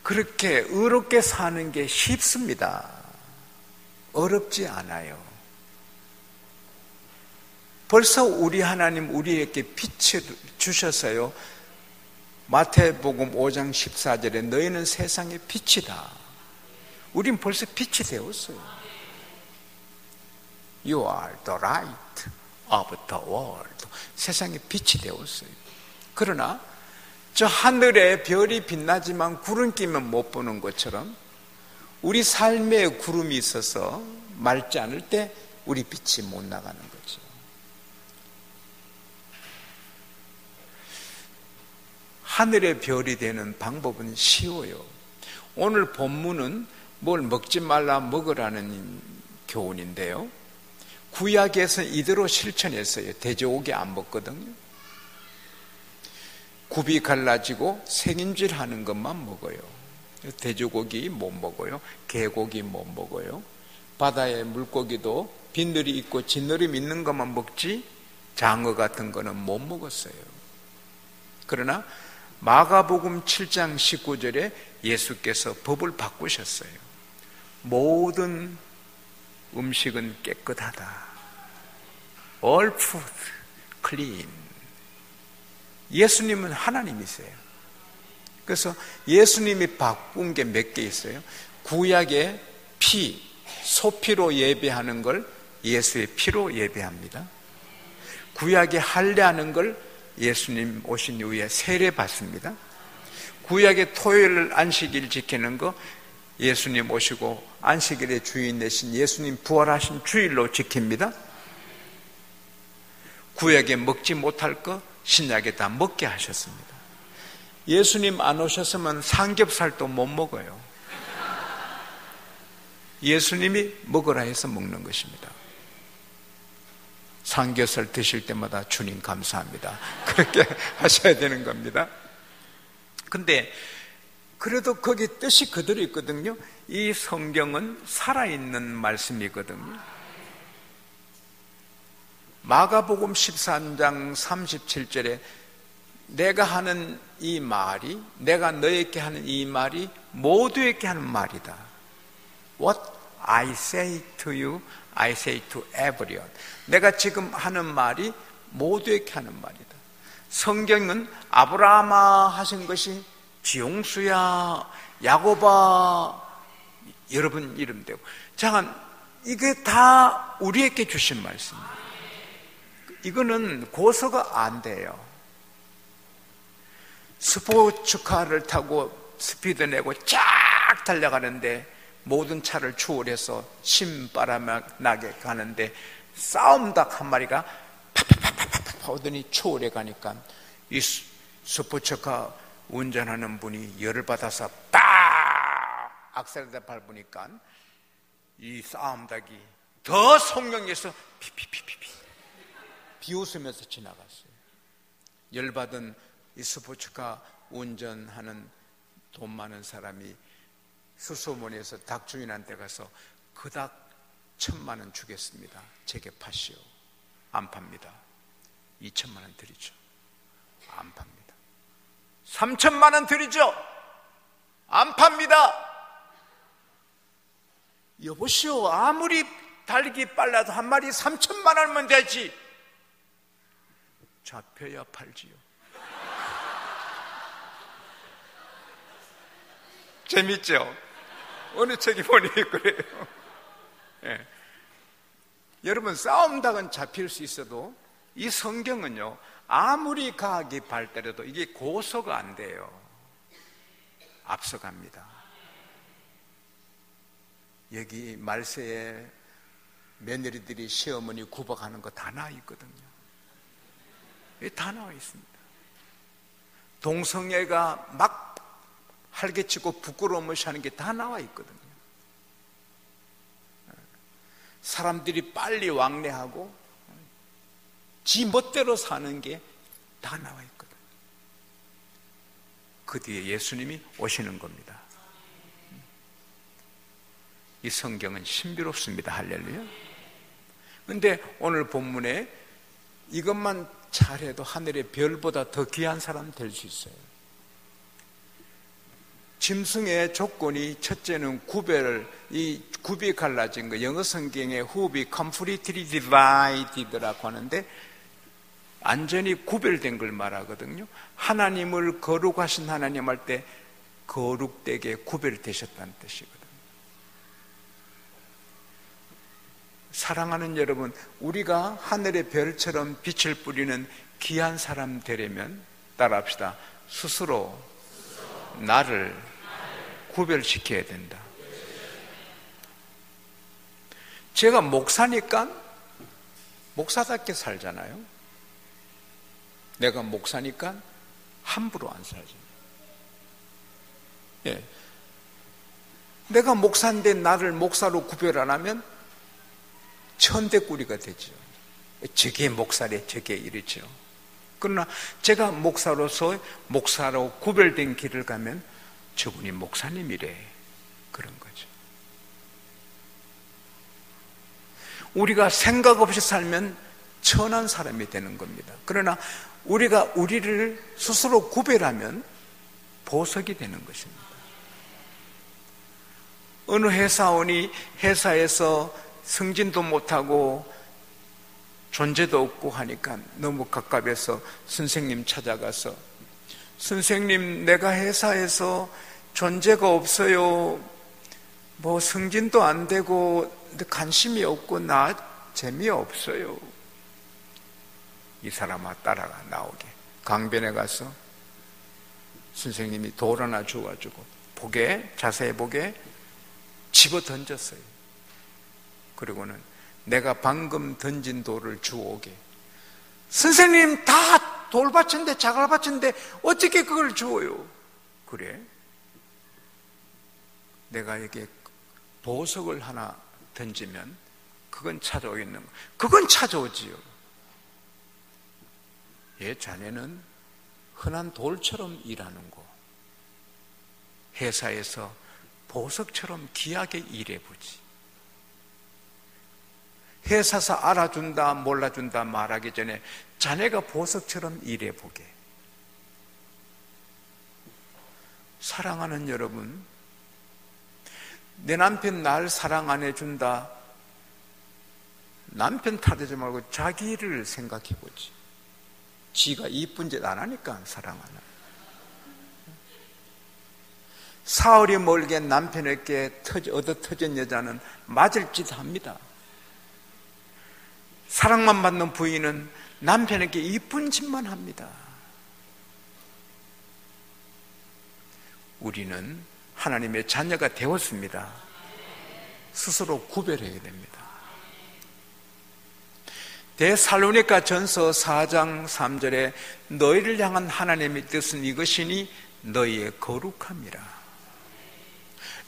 그렇게 의롭게 사는 게 쉽습니다. 어렵지 않아요. 벌써 우리 하나님 우리에게 빛을 주셔서요, 마태복음 5장 14절에 너희는 세상의 빛이다. 우린 벌써 빛이 되었어요. You are the light of the world. 세상의 빛이 되었어요. 그러나 저 하늘에 별이 빛나지만 구름 끼면 못 보는 것처럼 우리 삶에 구름이 있어서 맑지 않을 때 우리 빛이 못 나가는 거죠. 하늘의 별이 되는 방법은 쉬워요. 오늘 본문은 뭘 먹지 말라 먹으라는 교훈인데요, 구약에서 이대로 실천했어요. 돼지고기 안 먹거든요. 굽이 갈라지고 생인질 하는 것만 먹어요. 돼지고기 못 먹어요. 개고기 못 먹어요. 바다의 물고기도 비늘이 있고 진느림 있는 것만 먹지 장어 같은 거는 못 먹었어요. 그러나 마가복음 7장 19절에 예수께서 법을 바꾸셨어요. 모든 음식은 깨끗하다. All food clean. 예수님은 하나님이세요. 그래서 예수님이 바꾼 게 몇 개 있어요. 구약의 피, 소피로 예배하는 걸 예수의 피로 예배합니다. 구약의 할례하는 걸 예수님 오신 이후에 세례 받습니다. 구약의 토요일 안식일 지키는 거 예수님 오시고 안식일의 주인 되신 예수님 부활하신 주일로 지킵니다. 구약에 먹지 못할 거 신약에 다 먹게 하셨습니다. 예수님 안 오셨으면 삼겹살도 못 먹어요. 예수님이 먹으라 해서 먹는 것입니다. 삼겹살 드실 때마다 주님 감사합니다, 그렇게 하셔야 되는 겁니다. 근데 그래도 거기 뜻이 그대로 있거든요. 이 성경은 살아있는 말씀이거든요. 마가복음 13장 37절에 내가 하는 이 말이, 내가 너에게 하는 이 말이 모두에게 하는 말이다. What I say to you, I say to everyone. 내가 지금 하는 말이 모두에게 하는 말이다. 성경은 아브라함아 하신 것이 지용수야, 야고바, 여러분 이름 되고. 잠깐, 이게 다 우리에게 주신 말씀이에요. 이거는 고소가 안 돼요. 스포츠카를 타고 스피드 내고 쫙 달려가는데 모든 차를 추월해서 신바람 나게 가는데 싸움닭 한 마리가 팍팍팍팍팍 하더니 추월해 가니까 이 스포츠카 운전하는 분이 열을 받아서 딱 악셀에다 밟으니까 이 싸움닭이 더 성령에서 피피피피피 비웃으면서 지나갔어요. 열받은 이 스포츠카 운전하는 돈 많은 사람이 수소문에서 닭 주인한테 가서 그 닭 1,000만 원 주겠습니다. 제게 파시오. 안 팝니다. 2,000만 원 드리죠. 안 팝니다. 3,000만 원 드리죠. 안 팝니다. 여보시오, 아무리 달기 빨라도 한 마리 3,000만 원면 되지. 잡혀야 팔지요. 재밌죠? 어느 책이 보니 그래요. 예. 여러분, 싸움닭은 잡힐 수 있어도 이 성경은요, 아무리 과학이 발달해도 이게 고소가 안 돼요. 앞서갑니다. 여기 말세에 며느리들이 시어머니 구박하는 거 다 나와 있거든요. 여기 다 나와 있습니다. 동성애가 막 활개치고 부끄러움을 사는 게 다 나와 있거든요. 사람들이 빨리 왕래하고 지 멋대로 사는 게 다 나와 있거든요. 그 뒤에 예수님이 오시는 겁니다. 이 성경은 신비롭습니다. 할렐루야. 그런데 오늘 본문에 이것만 잘해도 하늘의 별보다 더 귀한 사람 될 수 있어요. 짐승의 조건이 첫째는 굽이 갈라진 거, 영어 성경의 호흡이 completely divided라고 하는데 완전히 구별된 걸 말하거든요. 하나님을 거룩하신 하나님 할 때 거룩되게 구별되셨다는 뜻이거든요. 사랑하는 여러분, 우리가 하늘의 별처럼 빛을 뿌리는 귀한 사람 되려면 따라합시다. 스스로 나를 구별시켜야 된다. 제가 목사니까 목사답게 살잖아요. 내가 목사니까 함부로 안 살죠. 예. 내가 목사인데 나를 목사로 구별 안 하면 천대꾸리가 되죠. 저게 목사래, 저게 이렇죠. 그러나 제가 목사로서 목사로 구별된 길을 가면 저분이 목사님이래, 그런 거죠. 우리가 생각 없이 살면 천한 사람이 되는 겁니다. 그러나 우리가 우리를 스스로 구별하면 보석이 되는 것입니다. 어느 회사원이 회사에서 승진도 못하고 존재도 없고 하니까 너무 갑갑해서 선생님 찾아가서, 선생님, 내가 회사에서 존재가 없어요. 뭐 승진도 안 되고 관심이 없고 나 재미없어요. 이 사람아 따라가 나오게. 강변에 가서 선생님이 돌 하나 주어가지고 보게, 자세히 보게 집어 던졌어요. 그리고는 내가 방금 던진 돌을 주워오게. 선생님, 다 돌받쳤는데, 자갈받쳤는데 어떻게 그걸 주워요? 그래, 내가 이게 보석을 하나 던지면 그건 찾아오겠는 거. 그건 찾아오지요. 예, 자네는 흔한 돌처럼 일하는 거, 회사에서 보석처럼 귀하게 일해보지. 회사에서 알아준다 몰라준다 말하기 전에 자네가 보석처럼 일해보게. 사랑하는 여러분, 내 남편 날 사랑 안 해준다, 남편 탓하지 말고 자기 일을 생각해보지. 지가 이쁜 짓 안 하니까 사랑 안 하고. 사흘이 멀게 남편에게 얻어터진 여자는 맞을 짓 합니다. 사랑만 받는 부인은 남편에게 이쁜 짓만 합니다. 우리는 하나님의 자녀가 되었습니다. 스스로 구별해야 됩니다. 데살로니가 전서 4장 3절에 너희를 향한 하나님의 뜻은 이것이니 너희의 거룩함이라.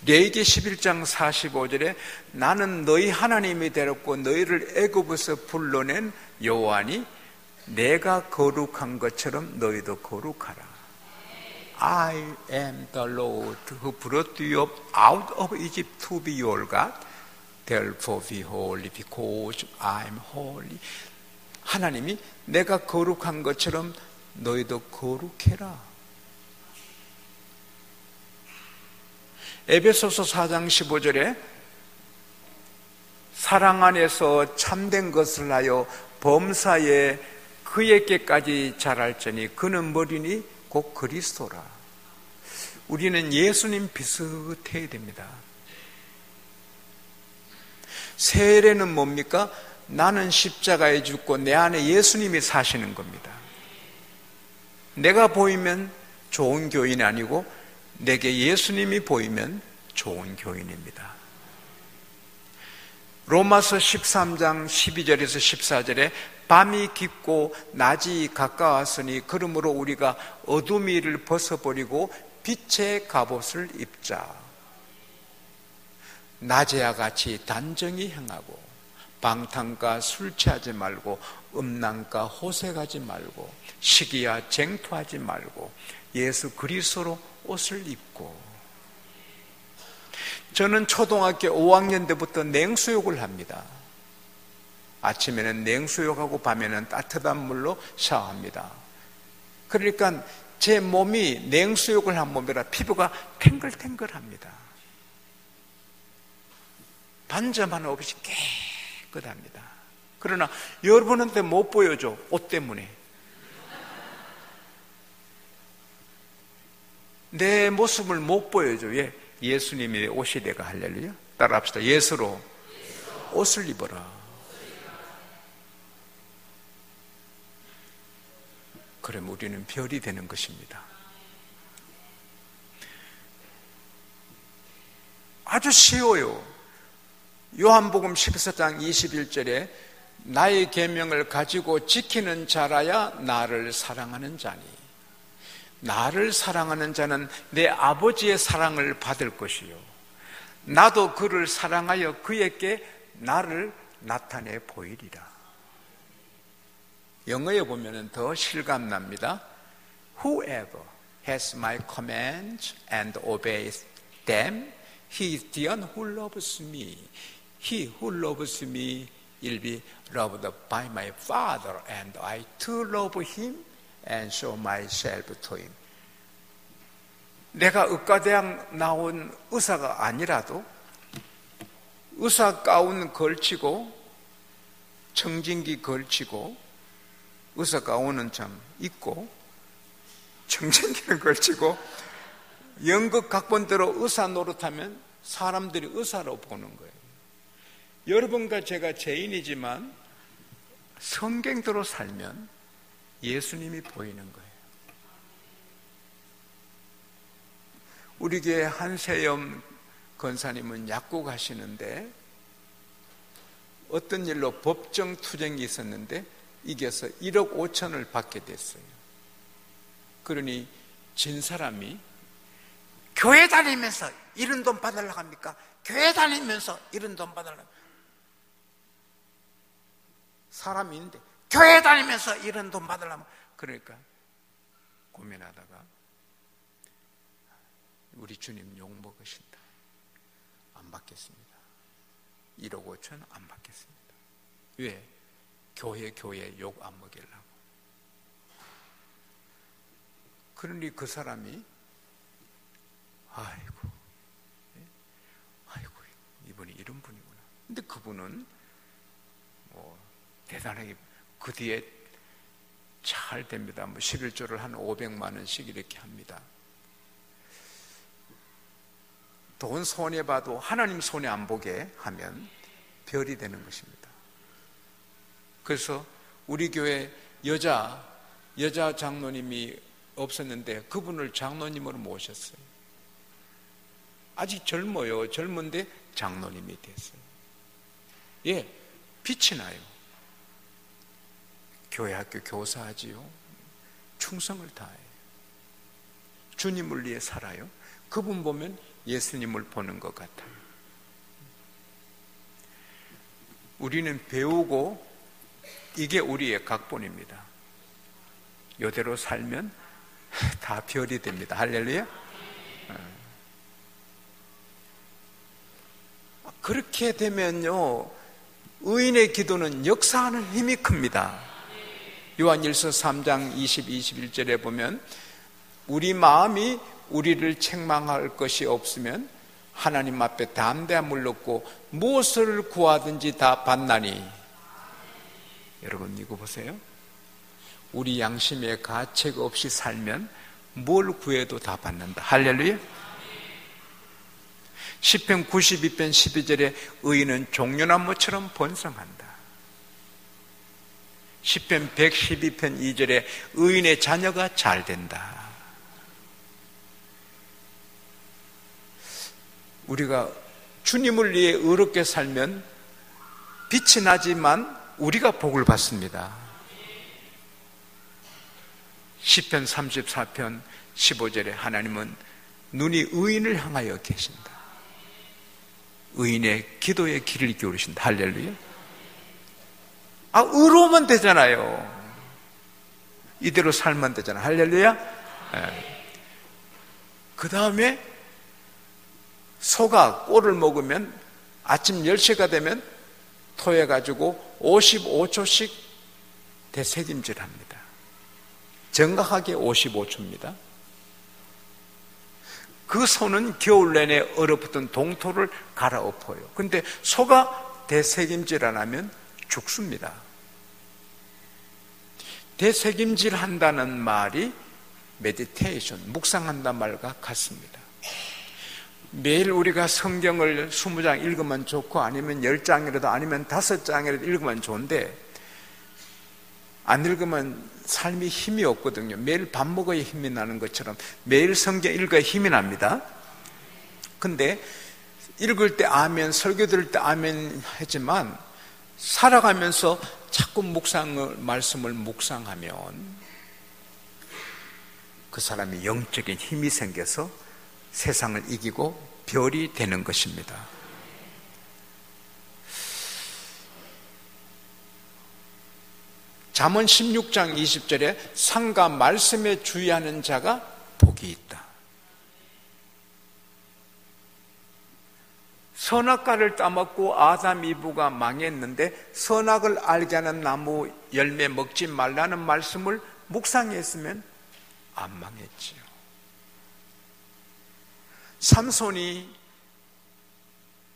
레위기 11장 45절에 나는 너희 하나님이 되었고 너희를 애굽에서 불러낸 여호와니 내가 거룩한 것처럼 너희도 거룩하라. I am the Lord who brought you up out of Egypt to be your God. Therefore be holy because I am holy. 하나님이 내가 거룩한 것처럼 너희도 거룩해라. 에베소서 4장 15절에 사랑 안에서 참된 것을 하여 범사에 그에게까지 자랄지니 그는 머리니 곧 그리스도라. 우리는 예수님 비슷해야 됩니다. 세례는 뭡니까? 나는 십자가에 죽고 내 안에 예수님이 사시는 겁니다. 내가 보이면 좋은 교인이 아니고 내게 예수님이 보이면 좋은 교인입니다. 로마서 13장 12절에서 14절에 밤이 깊고 낮이 가까웠으니 그러므로 우리가 어둠이를 벗어버리고 빛의 갑옷을 입자. 낮에와 같이 단정히 행하고 방탕과 술 취하지 말고 음란과 호색하지 말고 시기와 쟁투하지 말고 예수 그리스도로 옷을 입고. 저는 초등학교 5학년 때부터 냉수욕을 합니다. 아침에는 냉수욕하고 밤에는 따뜻한 물로 샤워합니다. 그러니까 제 몸이 냉수욕을 한 몸이라 피부가 탱글탱글합니다. 반점 하나 없이 깨끗합니다. 그러나 여러분한테 못 보여줘. 옷 때문에. 내 모습을 못 보여줘. 왜? 예수님의 옷이 내가. 할렐루야. 따라합시다. 예수로 옷을 입어라. 그럼 우리는 별이 되는 것입니다. 아주 쉬워요. 요한복음 14장 21절에 나의 계명을 가지고 지키는 자라야 나를 사랑하는 자니, 나를 사랑하는 자는 내 아버지의 사랑을 받을 것이요 나도 그를 사랑하여 그에게 나를 나타내 보이리라. 영어에 보면 더 실감납니다. Whoever has my commands and obeys them, he is the one who loves me. He who loves me will be loved by my Father, and I too love him and show myself to him. 내가 의과대학 나온 의사가 아니라도 의사 가운 걸치고 청진기 걸치고 의사 가운은 참 있고 청진기는 걸치고 연극 각본대로 의사 노릇하면 사람들이 의사로 보는 거예요. 여러분과 제가 죄인이지만 성경대로 살면 예수님이 보이는 거예요. 우리 교회 한세염 권사님은 약국 하시는데 어떤 일로 법정 투쟁이 있었는데 이겨서 1억 5천을 받게 됐어요. 그러니 진 사람이 교회 다니면서 이런 돈 받으려고 합니까? 교회 다니면서 이런 돈 받으려고 합니까? 사람이 있는데 교회 다니면서 이런 돈 받으려면, 그러니까 고민하다가 우리 주님 욕 먹으신다. 안 받겠습니다. 1억 5천 안 받겠습니다. 왜? 교회 욕 안 먹이려고. 그러니 그 사람이 아이고 이분이 이런 분이구나. 근데 그분은 대단하게 그 뒤에 잘 됩니다. 11조를 한 500만 원씩 이렇게 합니다. 돈 손해봐도 하나님 손해 안 보게 하면 별이 되는 것입니다. 그래서 우리 교회 여자 장로님이 없었는데 그분을 장로님으로 모셨어요. 아직 젊어요. 젊은데 장로님이 됐어요. 예, 빛이 나요. 교회 학교 교사하지요. 충성을 다해요. 주님을 위해 살아요. 그분 보면 예수님을 보는 것 같아요. 우리는 배우고 이게 우리의 각본입니다. 이대로 살면 다 별이 됩니다. 할렐루야. 그렇게 되면요, 의인의 기도는 역사하는 힘이 큽니다. 요한일서 3장 20, 21절에 보면 우리 마음이 우리를 책망할 것이 없으면 하나님 앞에 담대함을 놓고 무엇을 구하든지 다 받나니. 여러분 이거 보세요. 우리 양심에 가책 없이 살면 뭘 구해도 다 받는다. 할렐루야. 시편 92편 12절에 의인은 종려나무처럼 번성한다. 시편 112편 2절에 의인의 자녀가 잘 된다. 우리가 주님을 위해 의롭게 살면 빛이 나지만 우리가 복을 받습니다. 시편 34편 15절에 하나님은 눈이 의인을 향하여 계신다. 의인의 기도에 귀를 기울이신다. 할렐루야. 의로우면 되잖아요. 이대로 살면 되잖아. 할렐루야. 네. 그 다음에 소가 꼴을 먹으면 아침 10시가 되면 토해가지고 55초씩 되새김질합니다. 정확하게 55초입니다. 그 소는 겨울 내내 얼어붙은 동토를 갈아엎어요. 근데 소가 되새김질 안 하면 죽습니다. 되새김질 한다는 말이 메디테이션, 묵상한다는 말과 같습니다. 매일 우리가 성경을 20장 읽으면 좋고 아니면 10장이라도 아니면 5장이라도 읽으면 좋은데 안 읽으면 삶이 힘이 없거든요. 매일 밥 먹어야 힘이 나는 것처럼 매일 성경 읽어야 힘이 납니다. 근데 읽을 때 아멘, 설교 들을 때 아멘 하지만 살아가면서 자꾸 말씀을 묵상하면 그 사람이 영적인 힘이 생겨서 세상을 이기고 별이 되는 것입니다. 잠언 16장 20절에 상과 말씀에 주의하는 자가 복이 있다. 선악과를 따먹고 아담 이브가 망했는데 선악을 알게 하는 나무 열매 먹지 말라는 말씀을 묵상했으면 안 망했지요. 삼손이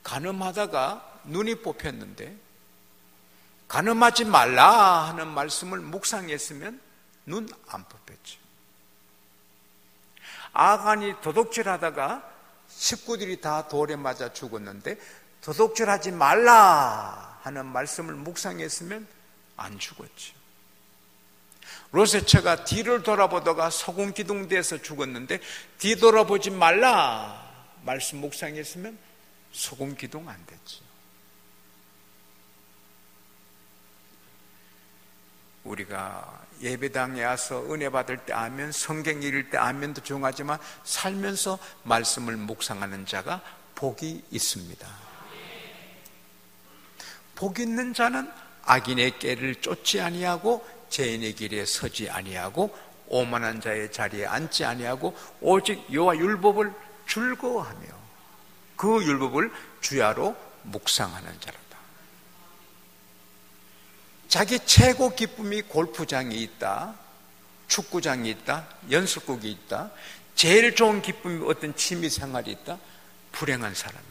간음하다가 눈이 뽑혔는데 간음하지 말라 하는 말씀을 묵상했으면 눈 안 뽑혔죠. 아간이 도둑질하다가 식구들이 다 돌에 맞아 죽었는데 도둑질하지 말라 하는 말씀을 묵상했으면 안 죽었죠. 롯의 뒤를 돌아보다가 소금 기둥대에서 죽었는데 뒤돌아보지 말라 말씀 묵상했으면 소금 기둥 안 됐죠. 우리가 예배당에 와서 은혜 받을 때 아멘, 성경 읽을 때 아멘도 중요하지만 살면서 말씀을 묵상하는 자가 복이 있습니다. 복 있는 자는 악인의 꾀를 쫓지 아니하고 죄인의 길에 서지 아니하고 오만한 자의 자리에 앉지 아니하고 오직 여호와 율법을 즐거워하며 그 율법을 주야로 묵상하는 자라다. 자기 최고 기쁨이 골프장이 있다, 축구장이 있다, 연습국이 있다, 제일 좋은 기쁨이 어떤 취미 생활이 있다, 불행한 사람이죠.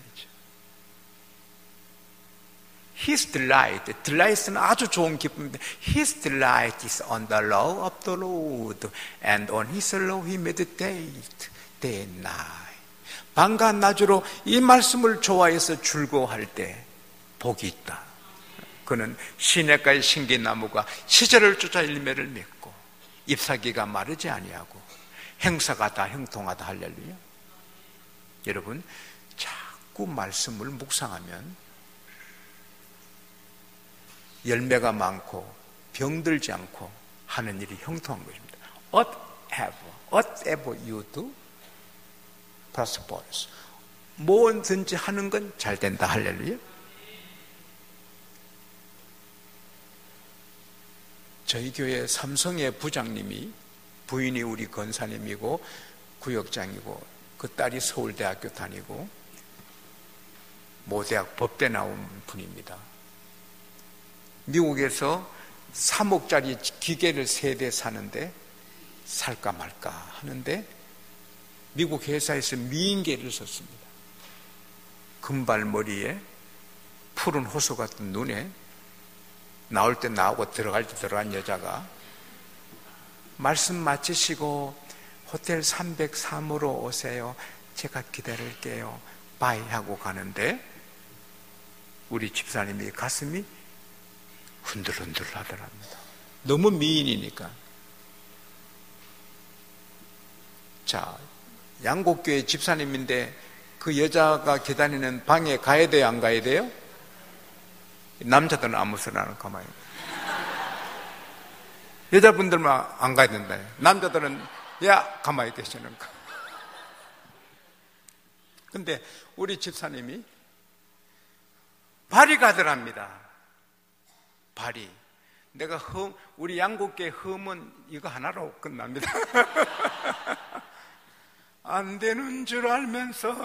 His delight, delight은 아주 좋은 기쁨인데 His delight is on the law of the Lord and on His law he meditate day and night. 밤과 낮으로 이 말씀을 좋아해서 즐거워할 때 복이 있다. 그는 시냇가의 신기나무가 시절을 쫓아 열매를 맺고 잎사귀가 마르지 아니하고 행사가 다 형통하다. 할렐루야. 여러분, 자꾸 말씀을 묵상하면 열매가 많고 병들지 않고 하는 일이 형통한 것입니다. Whatever you do prospers. 뭐든지 하는 건 잘 된다. 할렐루야. 저희 교회 삼성의 부장님이, 부인이 우리 권사님이고 구역장이고 그 딸이 서울대학교 다니고 모대학 법대 나온 분입니다. 미국에서 3억짜리 기계를 3대 사는데 살까 말까 하는데 미국 회사에서 미인계를 썼습니다. 금발머리에 푸른 호수 같은 눈에 나올 때 나오고 들어갈 때 들어간 여자가 말씀 마치시고 호텔 303으로 오세요. 제가 기다릴게요. 바이 하고 가는데 우리 집사님이 가슴이 흔들흔들 하더랍니다. 너무 미인이니까. 자, 양곡교회 집사님인데 그 여자가 기다리는 방에 가야 돼요, 안 가야 돼요? 남자들은 아무 소리 안 하고 가만히. 여자분들만 안 가야 된다. 남자들은 야 가만히 계시는 거. 근데 우리 집사님이 발이 가더랍니다. 발이. 내가 우리 양국계 흠은 이거 하나로 끝납니다. 안 되는 줄 알면서.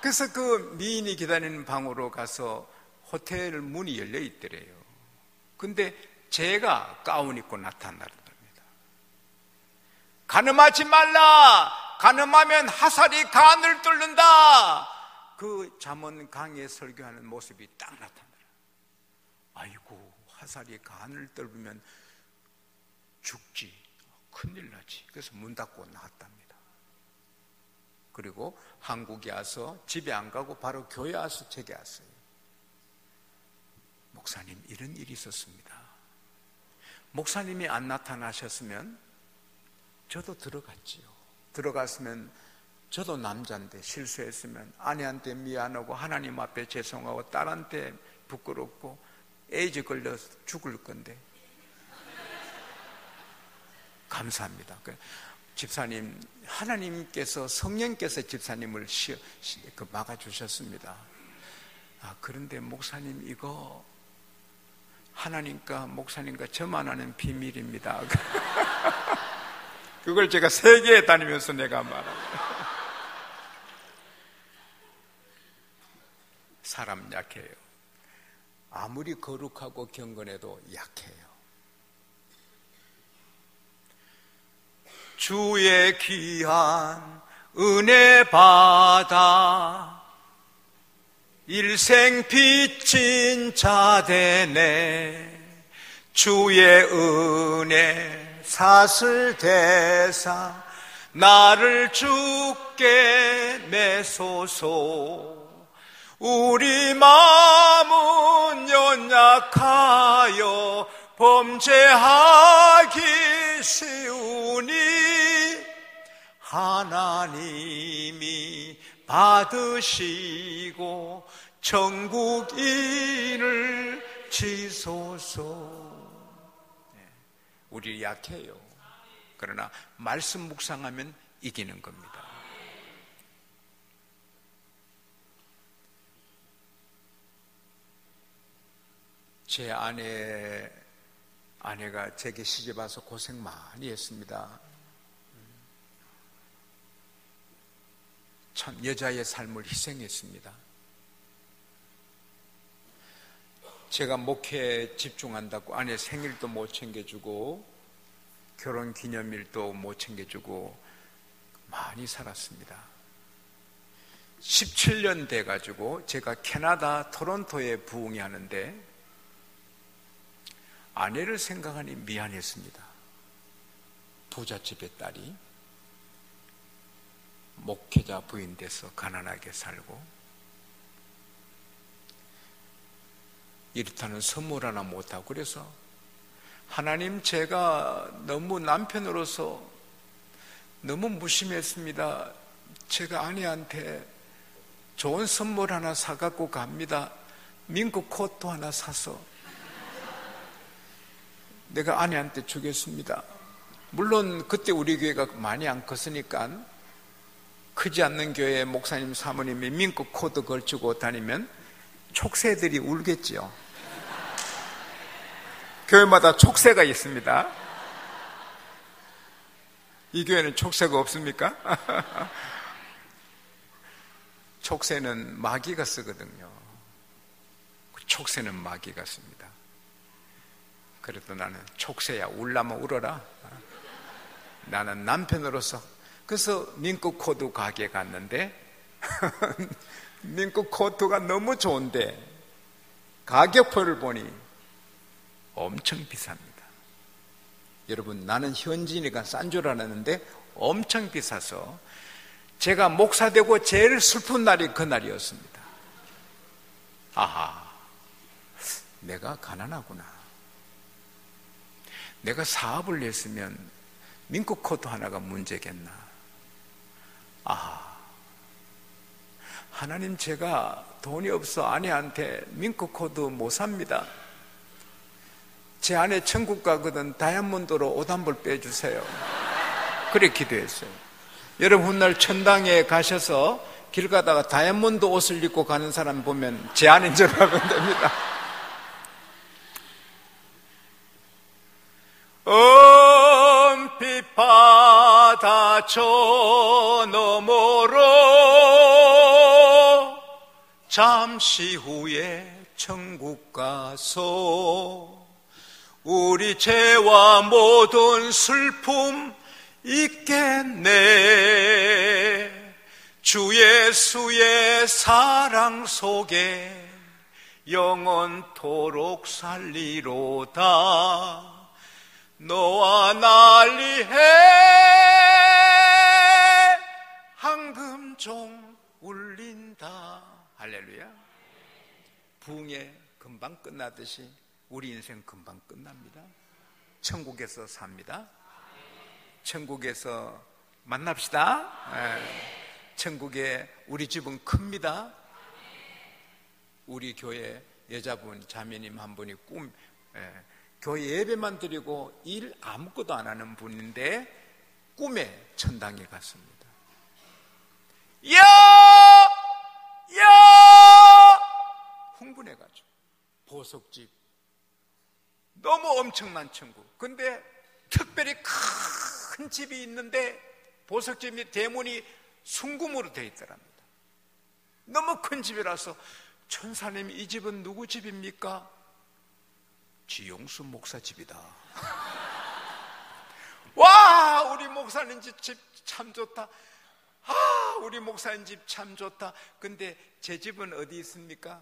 그래서 그 미인이 기다리는 방으로 가서 호텔 문이 열려 있더래요. 근데 제가 가운 입고 나타나더랍니다. 가늠하지 말라. 가늠하면 화살이 간을 뚫는다. 그 잠언 강의에 설교하는 모습이 딱 나타나더라. 아이고, 화살이 간을 뚫으면 죽지, 큰일 나지. 그래서 문 닫고 나왔답니다. 그리고 한국에 와서 집에 안 가고 바로 교회 와서 제게 왔어요. 목사님, 이런 일이 있었습니다. 목사님이 안 나타나셨으면 저도 들어갔지요. 들어갔으면 저도 남자인데 실수했으면 아내한테 미안하고 하나님 앞에 죄송하고 딸한테 부끄럽고 에이즈 걸려서 죽을 건데. 감사합니다. 집사님, 하나님께서, 성령께서 집사님을 막아주셨습니다. 그런데 목사님, 이거 하나님과 목사님과 저만 아는 비밀입니다. 그걸 제가 세계에 다니면서 내가 말합니다. 사람 약해요. 아무리 거룩하고 경건해도 약해요. 주의 귀한 은혜 받아 일생 빚진 자 되네. 주의 은혜 사슬 대사 나를 주께 매소서. 우리 마음은 연약하여 범죄하기 쉬우니 하나님이 받으시고 천국인을 지소서. 우리 약해요. 그러나 말씀 묵상하면 이기는 겁니다. 제 아내가 제게 시집 와서 고생 많이 했습니다. 참 여자의 삶을 희생했습니다. 제가 목회에 집중한다고 아내 생일도 못 챙겨주고 결혼 기념일도 못 챙겨주고 많이 살았습니다. 17년 돼가지고 제가 캐나다 토론토에 부흥이 하는데 아내를 생각하니 미안했습니다. 부잣집의 딸이 목회자 부인 돼서 가난하게 살고 이렇다는 선물 하나 못하고, 그래서 하나님, 제가 너무 남편으로서 너무 무심했습니다. 제가 아내한테 좋은 선물 하나 사갖고 갑니다. 민국 코트 하나 사서 내가 아내한테 주겠습니다. 물론 그때 우리 교회가 많이 안 컸으니까 크지 않는 교회에 목사님 사모님이 민국 코트 걸치고 다니면 촉새들이 울겠지요. 교회마다 촉새가 있습니다. 이 교회는 촉새가 없습니까? 촉새는 마귀가 쓰거든요. 촉새는 마귀가 씁니다. 그래도 나는 촉새야, 울라면 울어라. 나는 남편으로서. 그래서 민국 코트 가게에 갔는데 민국 코트가 너무 좋은데 가격표를 보니 엄청 비쌉니다. 여러분, 나는 현지니까 싼 줄 알았는데 엄청 비싸서 제가 목사 되고 제일 슬픈 날이 그 날이었습니다. 아하, 내가 가난하구나. 내가 사업을 했으면 민국 코트 하나가 문제겠나. 아하, 하나님, 제가 돈이 없어 아내한테 밍크 코드 못 삽니다. 제 아내 천국 가거든 다이아몬드로 옷 한 벌 빼주세요. 그래 기도했어요. 여러분 훗날 천당에 가셔서 길 가다가 다이아몬드 옷을 입고 가는 사람 보면 제 아내인 줄 알면 됩니다. 엄빛 바다 저 너머로 잠시 후에 천국 가서 우리 죄와 모든 슬픔 있겠네. 주 예수의 사랑 속에 영원토록 살리로다. 너와 난리해 황금종 울린다. 할렐루야. 부흥회 금방 끝나듯이 우리 인생 금방 끝납니다. 천국에서 삽니다. 천국에서 만납시다. 천국에 우리 집은 큽니다. 우리 교회 여자분 자매님 한 분이 교회 예배만 드리고 일 아무것도 안 하는 분인데 꿈에 천당에 갔습니다. 야! 흥분해가지고 보석집 너무 엄청난 천국. 근데 특별히 큰 집이 있는데 보석집이 대문이 순금으로 되어 있더랍니다. 너무 큰 집이라서 천사님 이 집은 누구 집입니까? 지용수 목사 집이다. 와 우리 목사님 집 참 좋다. 우리 목사님 집 참 좋다. 근데 제 집은 어디 있습니까?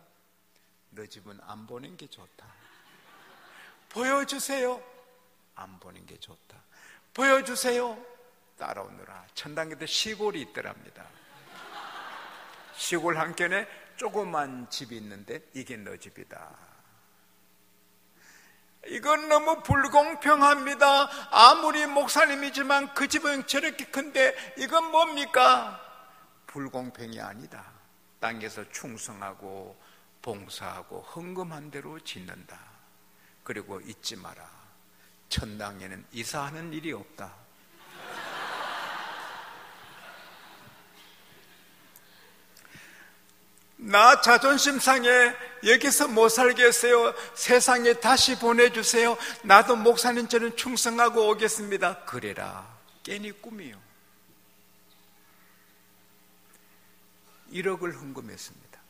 너 집은 안 보는 게 좋다. 보여주세요. 안 보는 게 좋다. 보여주세요. 따라오느라 천당에도 시골이 있더랍니다. 시골 한켠에 조그만 집이 있는데 이게 너 집이다. 이건 너무 불공평합니다. 아무리 목사님이지만 그 집은 저렇게 큰데 이건 뭡니까? 불공평이 아니다. 땅에서 충성하고 봉사하고 헌금한 대로 짓는다. 그리고 잊지 마라. 천당에는 이사하는 일이 없다. 나 자존심 상해 여기서 못 살겠어요. 세상에 다시 보내주세요. 나도 목사님처럼 충성하고 오겠습니다. 그래라. 괜히 꿈이요. 1억을 헌금했습니다.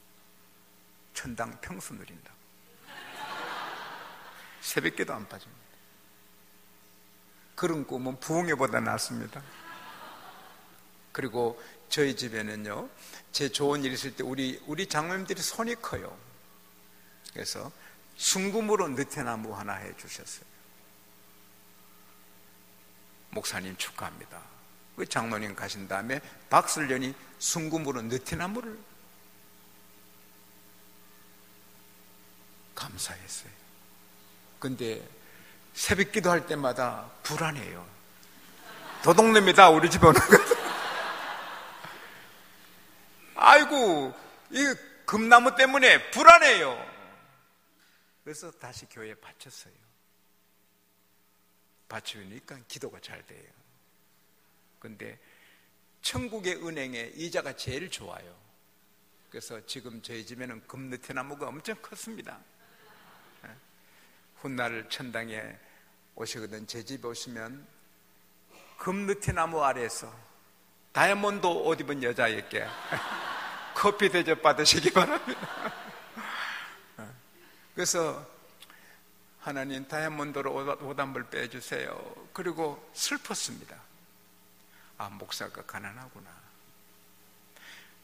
천당 평수 누린다. 새벽기도 안 빠집니다. 그런 꿈은 부흥회보다 낫습니다. 그리고 저희 집에는요, 제 좋은 일 있을 때 우리 장모님들이 손이 커요. 그래서 순금으로 느티나무 하나 해주셨어요. 목사님 축하합니다. 그 장로님 가신 다음에 박슬련이 순금으로 느티나무를 감사했어요. 근데 새벽 기도할 때마다 불안해요. 도둑놈이다 우리 집에 오는 거. 아이고 이 금나무 때문에 불안해요. 그래서 다시 교회에 바쳤어요. 바치니까 기도가 잘 돼요. 근데 천국의 은행에 이자가 제일 좋아요. 그래서 지금 저희 집에는 금느티나무가 엄청 컸습니다. 훗날 천당에 오시거든. 제 집에 오시면 금느티나무 아래에서 다이아몬드 옷 입은 여자에게 커피 대접 받으시기 바랍니다. 그래서 하나님 다이아몬드로 옷 한 벌 빼주세요. 그리고 슬펐습니다. 아, 목사가 가난하구나.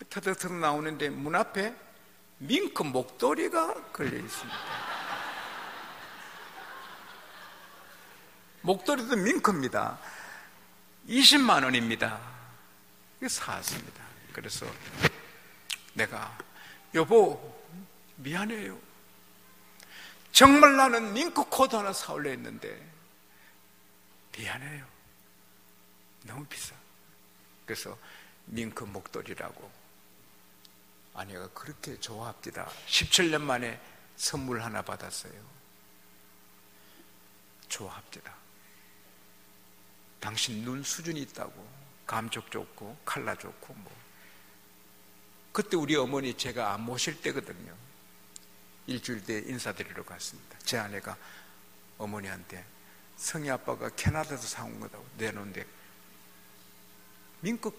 터득 나오는데 문 앞에 밍크 목도리가 걸려 있습니다. 목도리도 밍크입니다. 20만 원입니다. 이거 샀습니다. 그래서 내가 여보 미안해요. 정말 나는 밍크 코트 하나 사올려 했는데 미안해요. 너무 비싸. 그래서 밍크 목도리라고 아내가 그렇게 좋아합니다. 17년 만에 선물 하나 받았어요. 좋아합니다. 당신 눈 수준이 있다고, 감촉 좋고 칼라 좋고 뭐. 그때 우리 어머니 제가 안 모실 때거든요. 일주일 때 인사드리러 갔습니다. 제 아내가 어머니한테 성희 아빠가 캐나다에서 사온 거다고 내놓은데 민국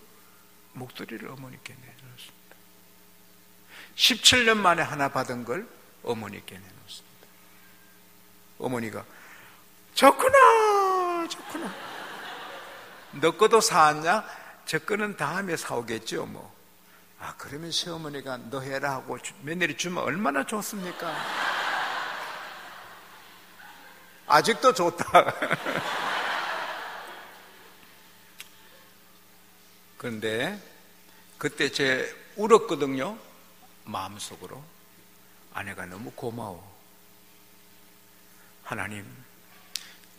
목도리를 어머니께 내놓습니다. 17년 만에 하나 받은 걸 어머니께 내놓습니다. 어머니가 좋구나 너 거도 사왔냐? 저 거는 다음에 사오겠죠 뭐. 아, 그러면 시어머니가 너 해라 하고 며느리 주면 얼마나 좋습니까? 아직도 좋다. 그런데 그때 제 울었거든요. 마음속으로. 아내가 너무 고마워. 하나님,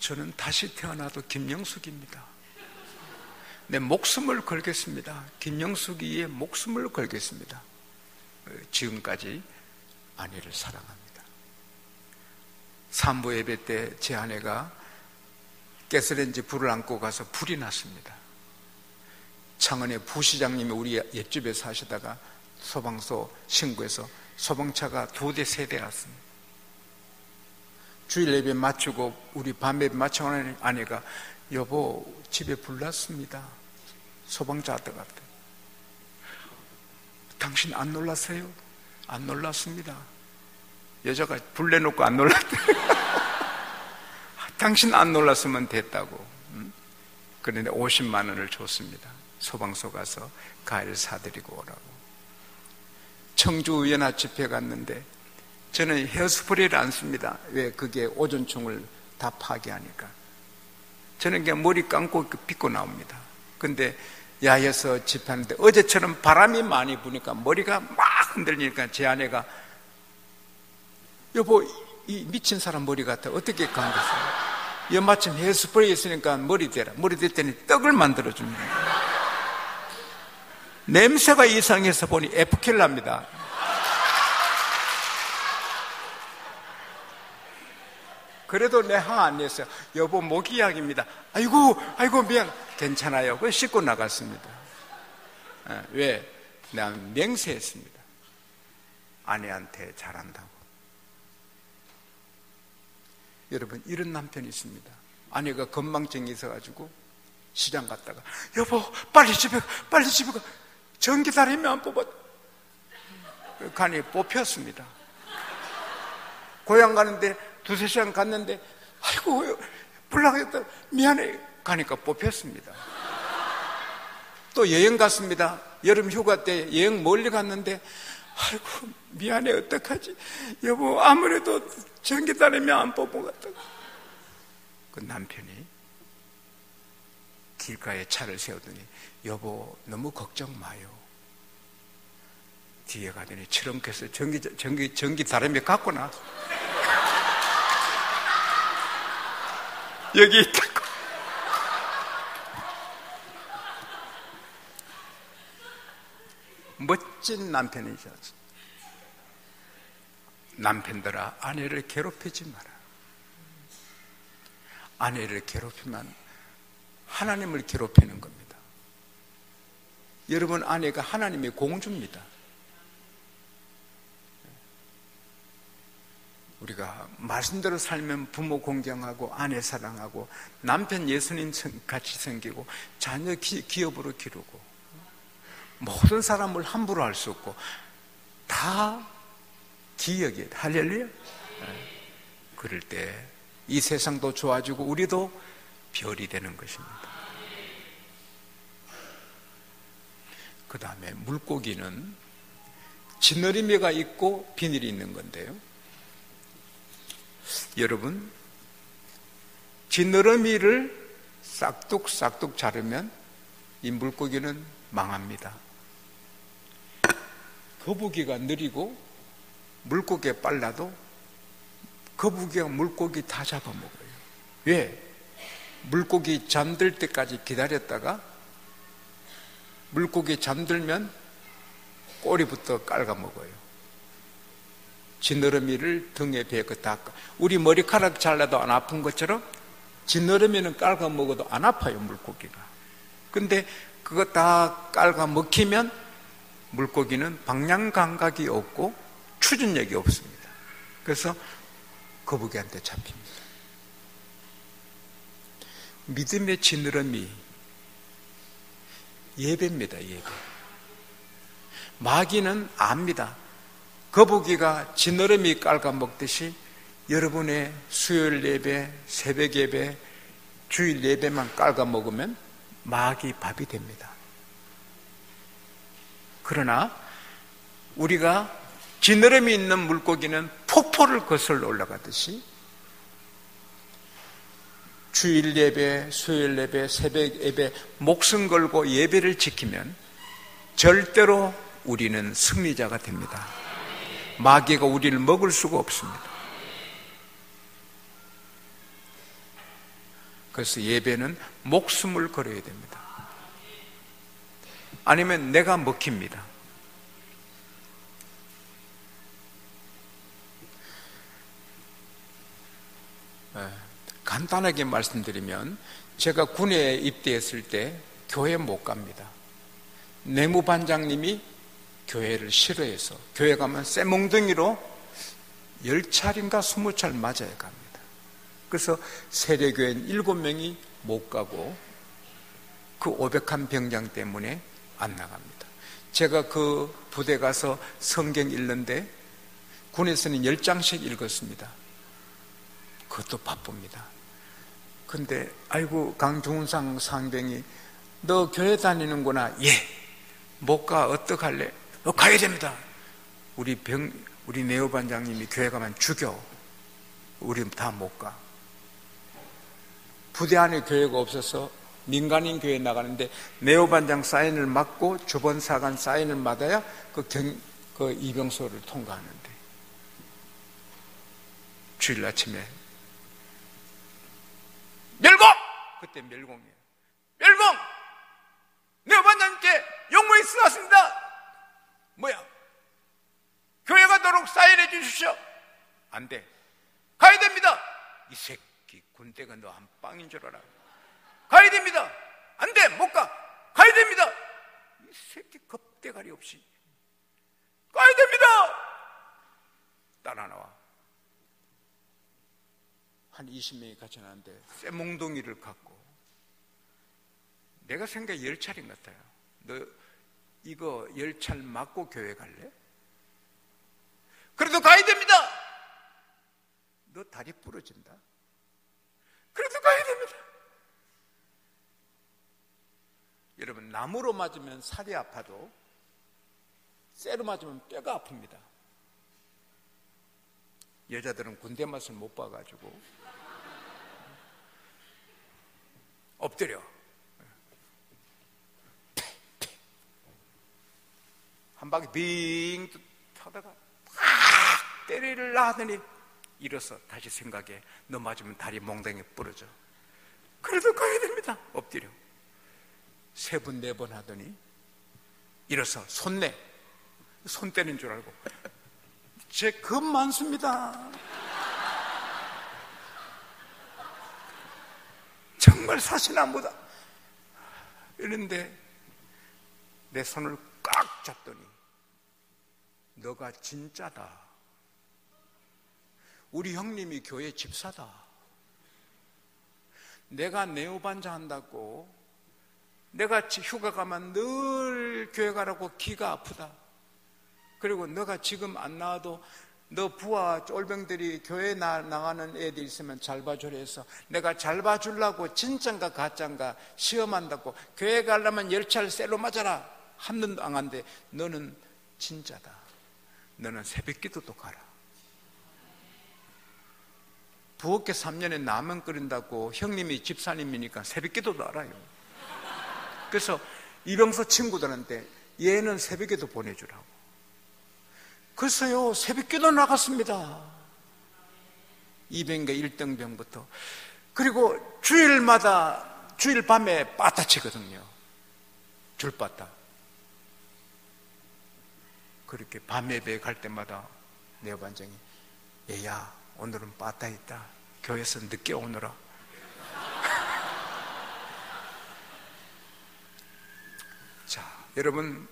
저는 다시 태어나도 김영숙입니다. 내 목숨을 걸겠습니다. 김영숙이의 목숨을 걸겠습니다. 지금까지 아내를 사랑합니다. 산부 예배 때 제 아내가 가스레인지 불을 안고 가서 불이 났습니다. 창원의 부시장님이 우리 옆집에 사시다가 소방서 신고해서 소방차가 2대 3대 왔습니다. 주일 예배 마치고 우리 밤 예배 마치고 나니 아내가 여보 집에 불 났습니다. 소방차 왔다가 당신 안 놀랐어요? 안 놀랐습니다. 여자가 불 내놓고 안 놀랐대. 당신 안 놀랐으면 됐다고. 그런데 50만 원을 줬습니다. 소방서 가서 과일 사드리고 오라고. 청주의연화 집회 갔는데 저는 헤어스프레이를 안 씁니다. 왜? 그게 오존층을 다 파괴하니까. 저는 그냥 머리 감고 빗고 나옵니다. 근데 야에서 집회하는데 어제처럼 바람이 많이 부니까 머리가 막 흔들리니까 제 아내가 여보 이 미친 사람 머리 같아 어떻게 감겼어요? 마침 헤어스프레이 있으니까 머리 대라. 머리 댔더니 떡을 만들어줍니다. 냄새가 이상해서 보니 에프킬라입니다. 그래도 내 화 안 냈어요. 여보 모기약입니다. 아이고 미안. 괜찮아요. 그래서 씻고 나갔습니다. 왜? 내가 맹세했습니다. 아내한테 잘한다고. 여러분 이런 남편이 있습니다. 아내가 건망증이 있어가지고 시장 갔다가 여보 빨리 집에 가. 전기 다리면 안 뽑아. 가니 뽑혔습니다. 고향 가는데 2-3시간 갔는데 아이고 불나겠다 미안해 가니까 뽑혔습니다. 또 여행 갔습니다. 여름 휴가 때 여행 멀리 갔는데 아이고 미안해 어떡하지 여보 아무래도 전기 다리면 안 뽑은 것 같다고. 그 남편이 길가에 차를 세우더니 여보 너무 걱정 마요. 뒤에 가더니 트렁크에서 전기 다리미 갖고 나. 여기 있다고. 멋진 남편이죠. 남편들아 아내를 괴롭히지 마라. 아내를 괴롭히면 하나님을 괴롭히는 겁니다. 여러분 아내가 하나님의 공주입니다. 우리가 말씀대로 살면 부모 공경하고 아내 사랑하고 남편 예수님 같이 생기고 자녀 기업으로 기르고 모든 사람을 함부로 할 수 없고 다 기억이에요. 할렐루야. 그럴 때 이 세상도 좋아지고 우리도 별이 되는 것입니다. 그 다음에 물고기는 지느러미가 있고 비늘이 있는 건데요. 여러분 지느러미를 싹둑싹둑 자르면 이 물고기는 망합니다. 거북이가 느리고 물고기에 빨라도 거북이가 물고기 다 잡아먹어요. 왜? 물고기 잠들 때까지 기다렸다가 물고기 잠들면 꼬리부터 깔아 먹어요. 지느러미를 등에 베고 닦아. 우리 머리카락 잘라도 안 아픈 것처럼 지느러미는 깔아 먹어도 안 아파요, 물고기가. 근데 그거 다 깔아 먹히면 물고기는 방향 감각이 없고 추진력이 없습니다. 그래서 거북이한테 잡힙니다. 믿음의 지느러미, 예배입니다. 예배. 마귀는 압니다. 거북이가 지느러미 깔아 먹듯이 여러분의 수요일 예배, 새벽 예배, 주일 예배만 깔아 먹으면 마귀 밥이 됩니다. 그러나 우리가 지느러미 있는 물고기는 폭포를 거슬러 올라가듯이 주일 예배, 수요일 예배, 새벽 예배 목숨 걸고 예배를 지키면 절대로 우리는 승리자가 됩니다. 마귀가 우리를 먹을 수가 없습니다. 그래서 예배는 목숨을 걸어야 됩니다. 아니면 내가 먹힙니다. 간단하게 말씀드리면 제가 군에 입대했을 때 교회 못 갑니다. 내무반장님이 교회를 싫어해서 교회 가면 쇠몽둥이로 10차례인가 20차례 맞아야 갑니다. 그래서 세례교회는 7명이 못 가고 그 오백한 병장 때문에 안 나갑니다. 제가 그 부대 가서 성경 읽는데 군에서는 10장씩 읽었습니다. 그것도 바쁩니다. 근데 아이고 강중상 상병이 너 교회 다니는구나. 예. 못 가. 어떡할래? 너 가야 됩니다. 우리 내어반장님이 교회 가면 죽여. 우리 다 못 가. 부대 안에 교회가 없어서 민간인 교회에 나가는데 내어반장 사인을 맞고 주번사관 사인을 받아야 그 이병소를 통과하는데 주일 아침에 멸공! 그때 멸공이에요. 멸공! 내어반장님께 용무에 쓰었습니다. 뭐야? 교회 가도록 사인해 주십시오. 안 돼. 가야 됩니다. 이 새끼 군대가 너 한 빵인 줄 알아. 가야 됩니다. 안 돼. 못 가. 가야 됩니다. 이 새끼 겁대가리 없이 가야 됩니다. 따라 나와. 한 20명이 같이 나는데 쇠몽둥이를 갖고 내가 생각에 10차례인 것 같아요. 너 이거 10차례 맞고 교회 갈래? 그래도 가야 됩니다. 너 다리 부러진다. 그래도 가야 됩니다. 여러분, 나무로 맞으면 살이 아파도 쇠로 맞으면 뼈가 아픕니다. 여자들은 군대 맛을 못 봐가지고 엎드려 한 바퀴 빙 타다가 팍 때리려 하더니 일어서 다시 생각해. 너 맞으면 다리 몽둥이 부러져. 그래도 가야 됩니다. 엎드려 3번 4번 하더니 일어서 손 떼는 줄 알고 제 겁 많습니다. 정말 사시나무다. 이런데 내 손을 꽉 잡더니 너가 진짜다. 우리 형님이 교회 집사다. 내가 내후반장 한다고 내가 휴가 가면 늘 교회 가라고 기가 아프다. 그리고 너가 지금 안 나와도 너 부하 쫄병들이 교회 나가는 애들 있으면 잘 봐주려 해서 내가 잘 봐주려고 진짠가 가짠가 시험한다고 교회 가려면 10차를 쇠로 맞아라. 한 번도 안 한데 너는 진짜다. 너는 새벽기도도 가라. 부엌에 3년에 라면 끓인다고 형님이 집사님이니까 새벽기도도 알아요. 그래서 이병서 친구들한테 얘는 새벽기도 보내주라고. 글쎄요, 새벽기도 나갔습니다. 200개 1등병부터. 그리고 주일 밤에 빠따치거든요. 줄빠따. 그렇게 밤 예배 갈 때마다 내 반장이 얘야 오늘은 빠따 있다 교회에서 늦게 오너라. 자, 여러분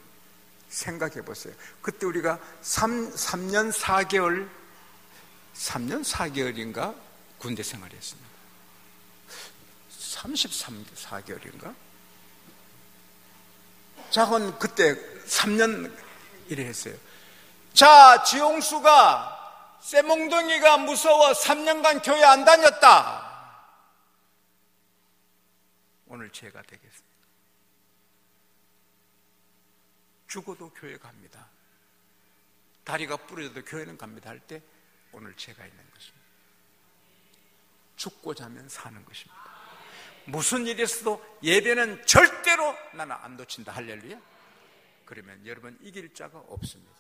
생각해 보세요. 그때 우리가 3년 4개월인가 군대 생활했습니다. 34개월인가? 작은 그때 3년 일을 했어요. 자, 지용수가 쇠몽둥이가 무서워 3년간 교회 안 다녔다. 오늘 제가 되겠습니다. 죽어도 교회 갑니다. 다리가 부러져도 교회는 갑니다 할 때 오늘 제가 있는 것입니다. 죽고 자면 사는 것입니다. 무슨 일이 있어도 예배는 절대로 나는 안 놓친다. 할렐루야. 그러면 여러분 이길 자가 없습니다.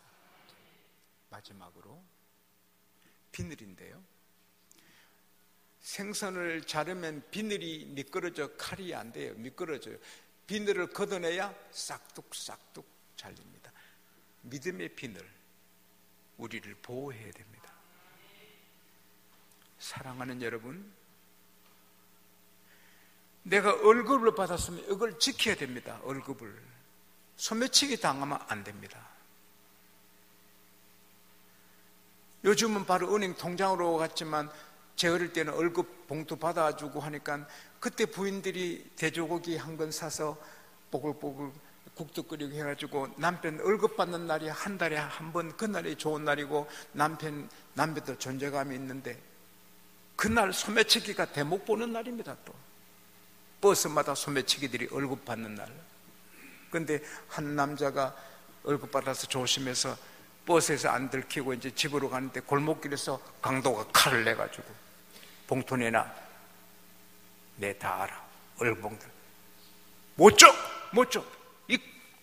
마지막으로 비늘인데요, 생선을 자르면 비늘이 미끄러져 칼이 안 돼요. 미끄러져요. 비늘을 걷어내야 싹둑싹둑 잘립니다. 믿음의 비늘, 우리를 보호해야 됩니다. 사랑하는 여러분, 내가 월급을 받았으면 이걸 지켜야 됩니다. 월급을 소매치기 당하면 안 됩니다. 요즘은 바로 은행 통장으로 갔지만 제 어릴 때는 월급 봉투 받아주고 하니까 그때 부인들이 돼지고기 한 건 사서 뽀글뽀글 국도 끓이고 해가지고 남편 월급 받는 날이 한 달에 한 번, 그날이 좋은 날이고 남편도 존재감이 있는데 그날 소매치기가 대목 보는 날입니다. 또 버스마다 소매치기들이 월급 받는 날. 근데 한 남자가 월급 받아서 조심해서 버스에서 안 들키고 이제 집으로 가는데 골목길에서 강도가 칼을 내가지고 봉투 내놔. 내 다 알아. 월급 봉투 못 줘!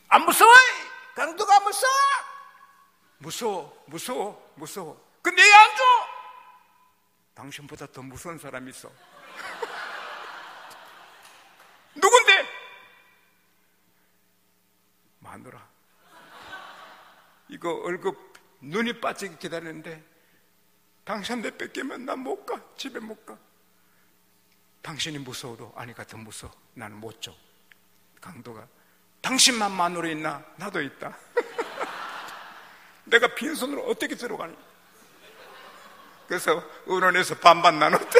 안 무서워! 강도가 안 무서워. 근데 왜 안 줘? 당신보다 더 무서운 사람이 있어. 누군데? 마누라. 이거 월급 눈이 빠지게 기다리는데 당신한테 뺏기면 난 못 가. 집에 못 가. 당신이 무서워도 아니가 더 무서워. 나는 못 줘. 강도가 당신만 마누라 있나? 나도 있다. 내가 빈손으로 어떻게 들어가니? 그래서 의논해서 반반 나눴대.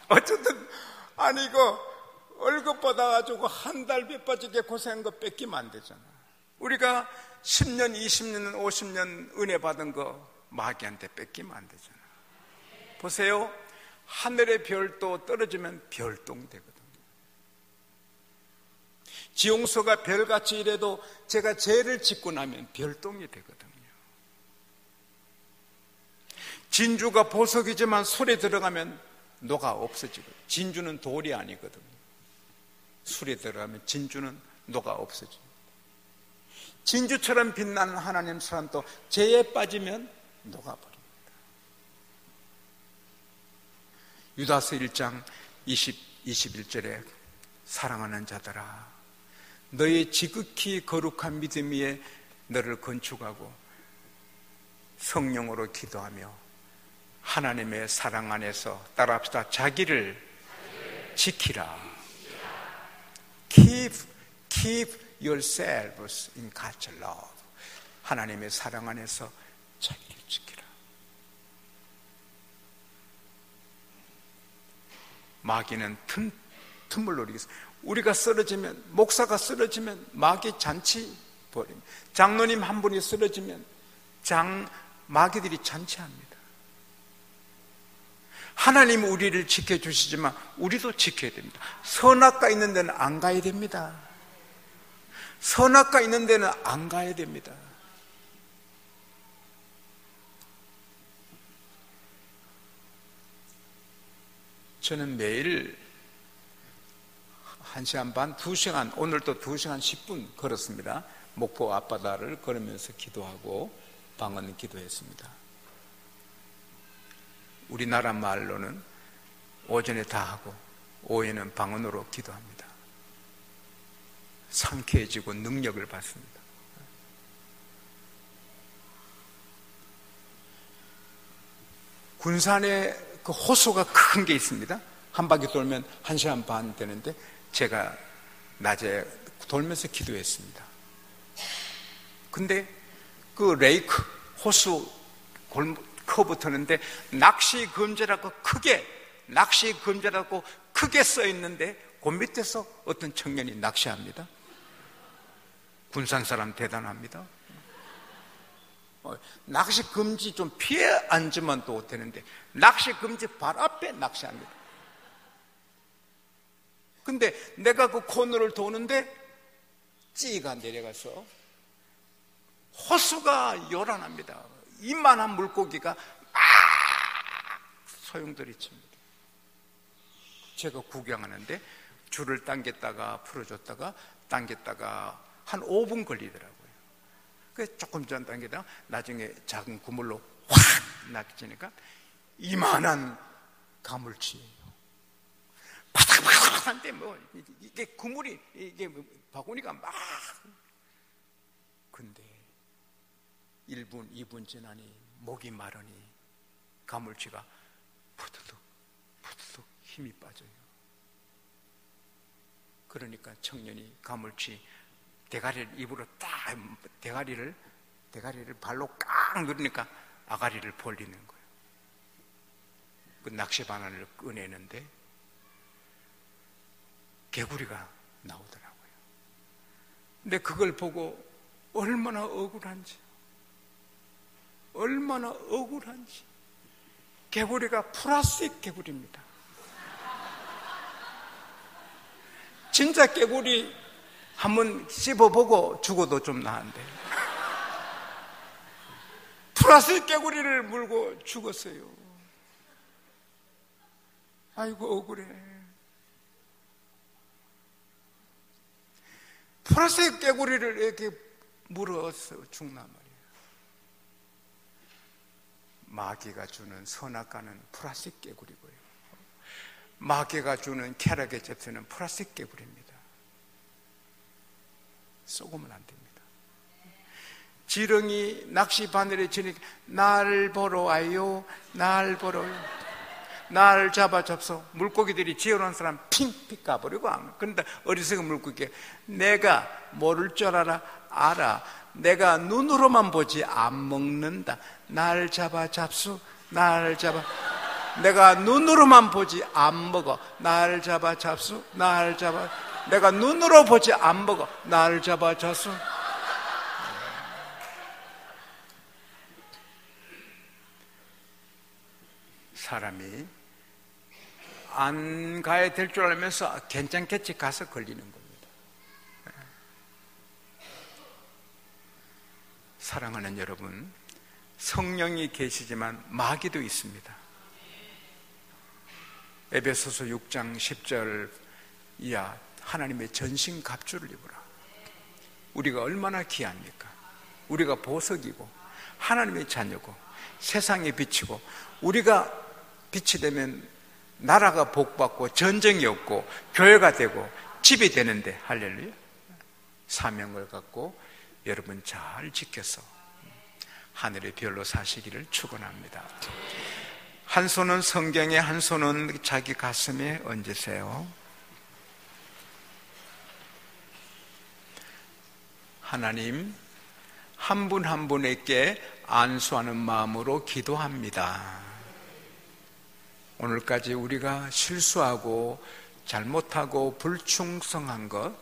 어쨌든 아니 이거 월급 받아가지고 한 달 배 빠지게 고생한 거 뺏기면 안 되잖아. 우리가 10년, 20년, 50년 은혜 받은 거 마귀한테 뺏기면 안 되잖아. 보세요. 하늘의 별도 떨어지면 별똥 되거든요. 지용소가 별같이 일해도 제가 죄를 짓고 나면 별똥이 되거든요. 진주가 보석이지만 술에 들어가면 녹아 없어지거든요. 진주는 돌이 아니거든요. 술에 들어가면 진주는 녹아 없어집니다. 진주처럼 빛나는 하나님 사람도 죄에 빠지면 녹아버립니다. 유다서 1장 21절에 사랑하는 자들아, 너의 지극히 거룩한 믿음 위에 너를 건축하고 성령으로 기도하며 하나님의 사랑 안에서 따라합시다. 자기를 지키라. Keep yourselves in God's love. 하나님의 사랑 안에서 자기를 지키라. 마귀는 틈을 노리겠어. 우리가 쓰러지면, 목사가 쓰러지면 마귀 잔치 벌입니다. 장로님 한 분이 쓰러지면 마귀들이 잔치합니다. 하나님은 우리를 지켜주시지만 우리도 지켜야 됩니다. 선악과 있는 데는 안 가야 됩니다. 선악과 있는 데는 안 가야 됩니다. 저는 매일 1시간 반, 2시간, 오늘도 2시간 10분 걸었습니다. 목포 앞바다를 걸으면서 기도하고 방언 기도했습니다. 우리나라 말로는 오전에 다 하고 오후에는 방언으로 기도합니다. 상쾌해지고 능력을 받습니다. 군산에 그 호수가 큰 게 있습니다. 한 바퀴 돌면 1시간 반 되는데 제가 낮에 돌면서 기도했습니다. 근데 그 레이크 호수 커브 터는데 낚시 금지라고 크게 써 있는데 그 밑에서 어떤 청년이 낚시합니다. 군산 사람 대단합니다. 낚시 금지 좀 피해 앉으면 또 되는데 낚시 금지 발 앞에 낚시합니다. 근데 내가 그 코너를 도는데 찌가 내려가서 호수가 요란합니다. 이만한 물고기가 막 소용돌이 칩니다. 제가 구경하는데 줄을 당겼다가 풀어줬다가 당겼다가 한 5분 걸리더라고요. 그래서 조금 전 당기다가 나중에 작은 그물로 확 낚이니까 이만한 가물치예요. 바삭바삭한데 뭐 이게 그물이 이게 바구니가 막. 근데 1분, 2분 지나니 목이 마르니 가물치가 푸드득 힘이 빠져요. 그러니까 청년이 가물치 대가리를 입으로 딱 대가리를 발로 깍 누르니까 아가리를 벌리는 거예요. 그 낚시 바늘을 꺼내는데 개구리가 나오더라고요. 근데 그걸 보고 얼마나 억울한지 개구리가 플라스틱 개구리입니다. 진짜 개구리 한번 씹어보고 죽어도 좀 나은데 플라스틱 개구리를 물고 죽었어요. 아이고 억울해. 플라스틱 개구리를 이렇게 물어서 죽나 말이에요. 마귀가 주는 선악과는 플라스틱 개구리고요. 마귀가 주는 쾌락의 잽스는 플라스틱 개구리입니다. 쏘으면 안 됩니다. 지렁이 낚시 바늘에 지니까 날 보러 와요. 날 잡아 잡소. 물고기들이 지어놓은 사람 핑픽 가버리고 안 가. 그런데 어리석은 물고기가 내가 모를 줄 알아. 내가 눈으로만 보지 안 먹는다. 날 잡아 잡수. 날 잡아. 내가 눈으로만 보지 안 먹어. 날 잡아 잡수. 날 잡아. 내가 눈으로 보지 안 먹어. 날 잡아 잡수. 사람이 안 가야 될 줄 알면서 괜찮겠지 가서 걸리는 겁니다. 사랑하는 여러분, 성령이 계시지만 마귀도 있습니다. 에베소서 6장 10절 이하 하나님의 전신 갑주를 입으라. 우리가 얼마나 귀합니까? 우리가 보석이고 하나님의 자녀고 세상에 비치고 우리가 빛이 되면 나라가 복받고 전쟁이 없고 교회가 되고 집이 되는데 할렐루야. 사명을 갖고 여러분 잘 지켜서 하늘의 별로 사시기를 축원합니다. 한 손은 성경에 한 손은 자기 가슴에 얹으세요. 하나님, 한 분 한 분에게 안수하는 마음으로 기도합니다. 오늘까지 우리가 실수하고 잘못하고 불충성한 것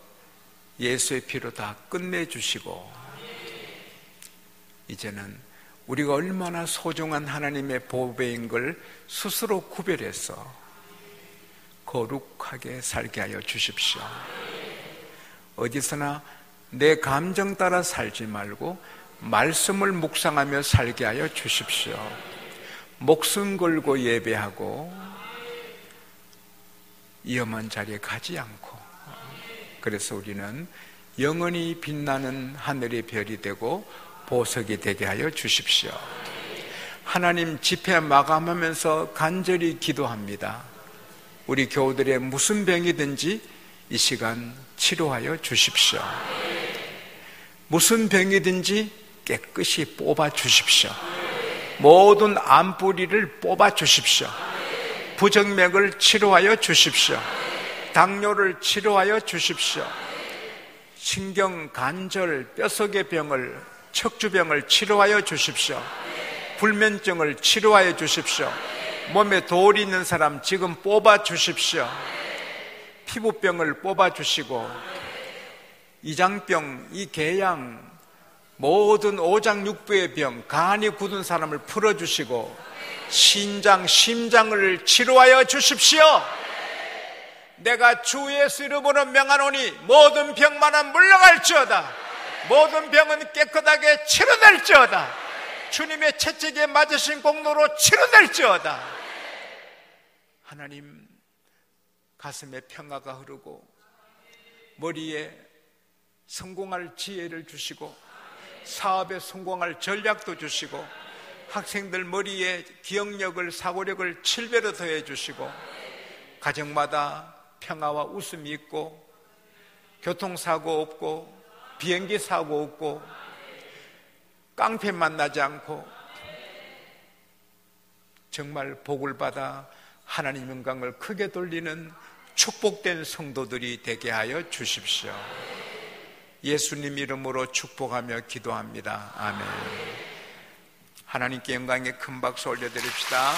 예수의 피로 다 끝내주시고 이제는 우리가 얼마나 소중한 하나님의 보배인 걸 스스로 구별해서 거룩하게 살게 하여 주십시오. 어디서나 내 감정 따라 살지 말고 말씀을 묵상하며 살게 하여 주십시오. 목숨 걸고 예배하고 위험한 자리에 가지 않고, 그래서 우리는 영원히 빛나는 하늘의 별이 되고 보석이 되게 하여 주십시오. 하나님, 집회 마감하면서 간절히 기도합니다. 우리 교우들의 무슨 병이든지 이 시간 치료하여 주십시오. 무슨 병이든지 깨끗이 뽑아 주십시오. 모든 암뿌리를 뽑아 주십시오. 부정맥을 치료하여 주십시오. 당뇨를 치료하여 주십시오. 신경, 관절, 뼈속의 병을, 척추병을 치료하여 주십시오. 불면증을 치료하여 주십시오. 몸에 돌이 있는 사람 지금 뽑아 주십시오. 피부병을 뽑아 주시고, 이장병, 이궤양, 모든 오장육부의 병, 간이 굳은 사람을 풀어주시고, 신장, 심장을 치료하여 주십시오. 내가 주 예수 이름으로 명하노니 모든 병만은 물러갈지어다. 모든 병은 깨끗하게 치료될지어다. 주님의 채찍에 맞으신 공로로 치료될지어다. 하나님, 가슴에 평화가 흐르고 머리에 성공할 지혜를 주시고 사업에 성공할 전략도 주시고 학생들 머리에 기억력을, 사고력을 7배로 더해 주시고 가정마다 평화와 웃음이 있고 교통사고 없고 비행기 사고 없고 깡패 만나지 않고 정말 복을 받아 하나님 영광을 크게 돌리는 축복된 성도들이 되게 하여 주십시오. 예수님 이름으로 축복하며 기도합니다. 아멘. 하나님께 영광의 큰 박수 올려드립시다.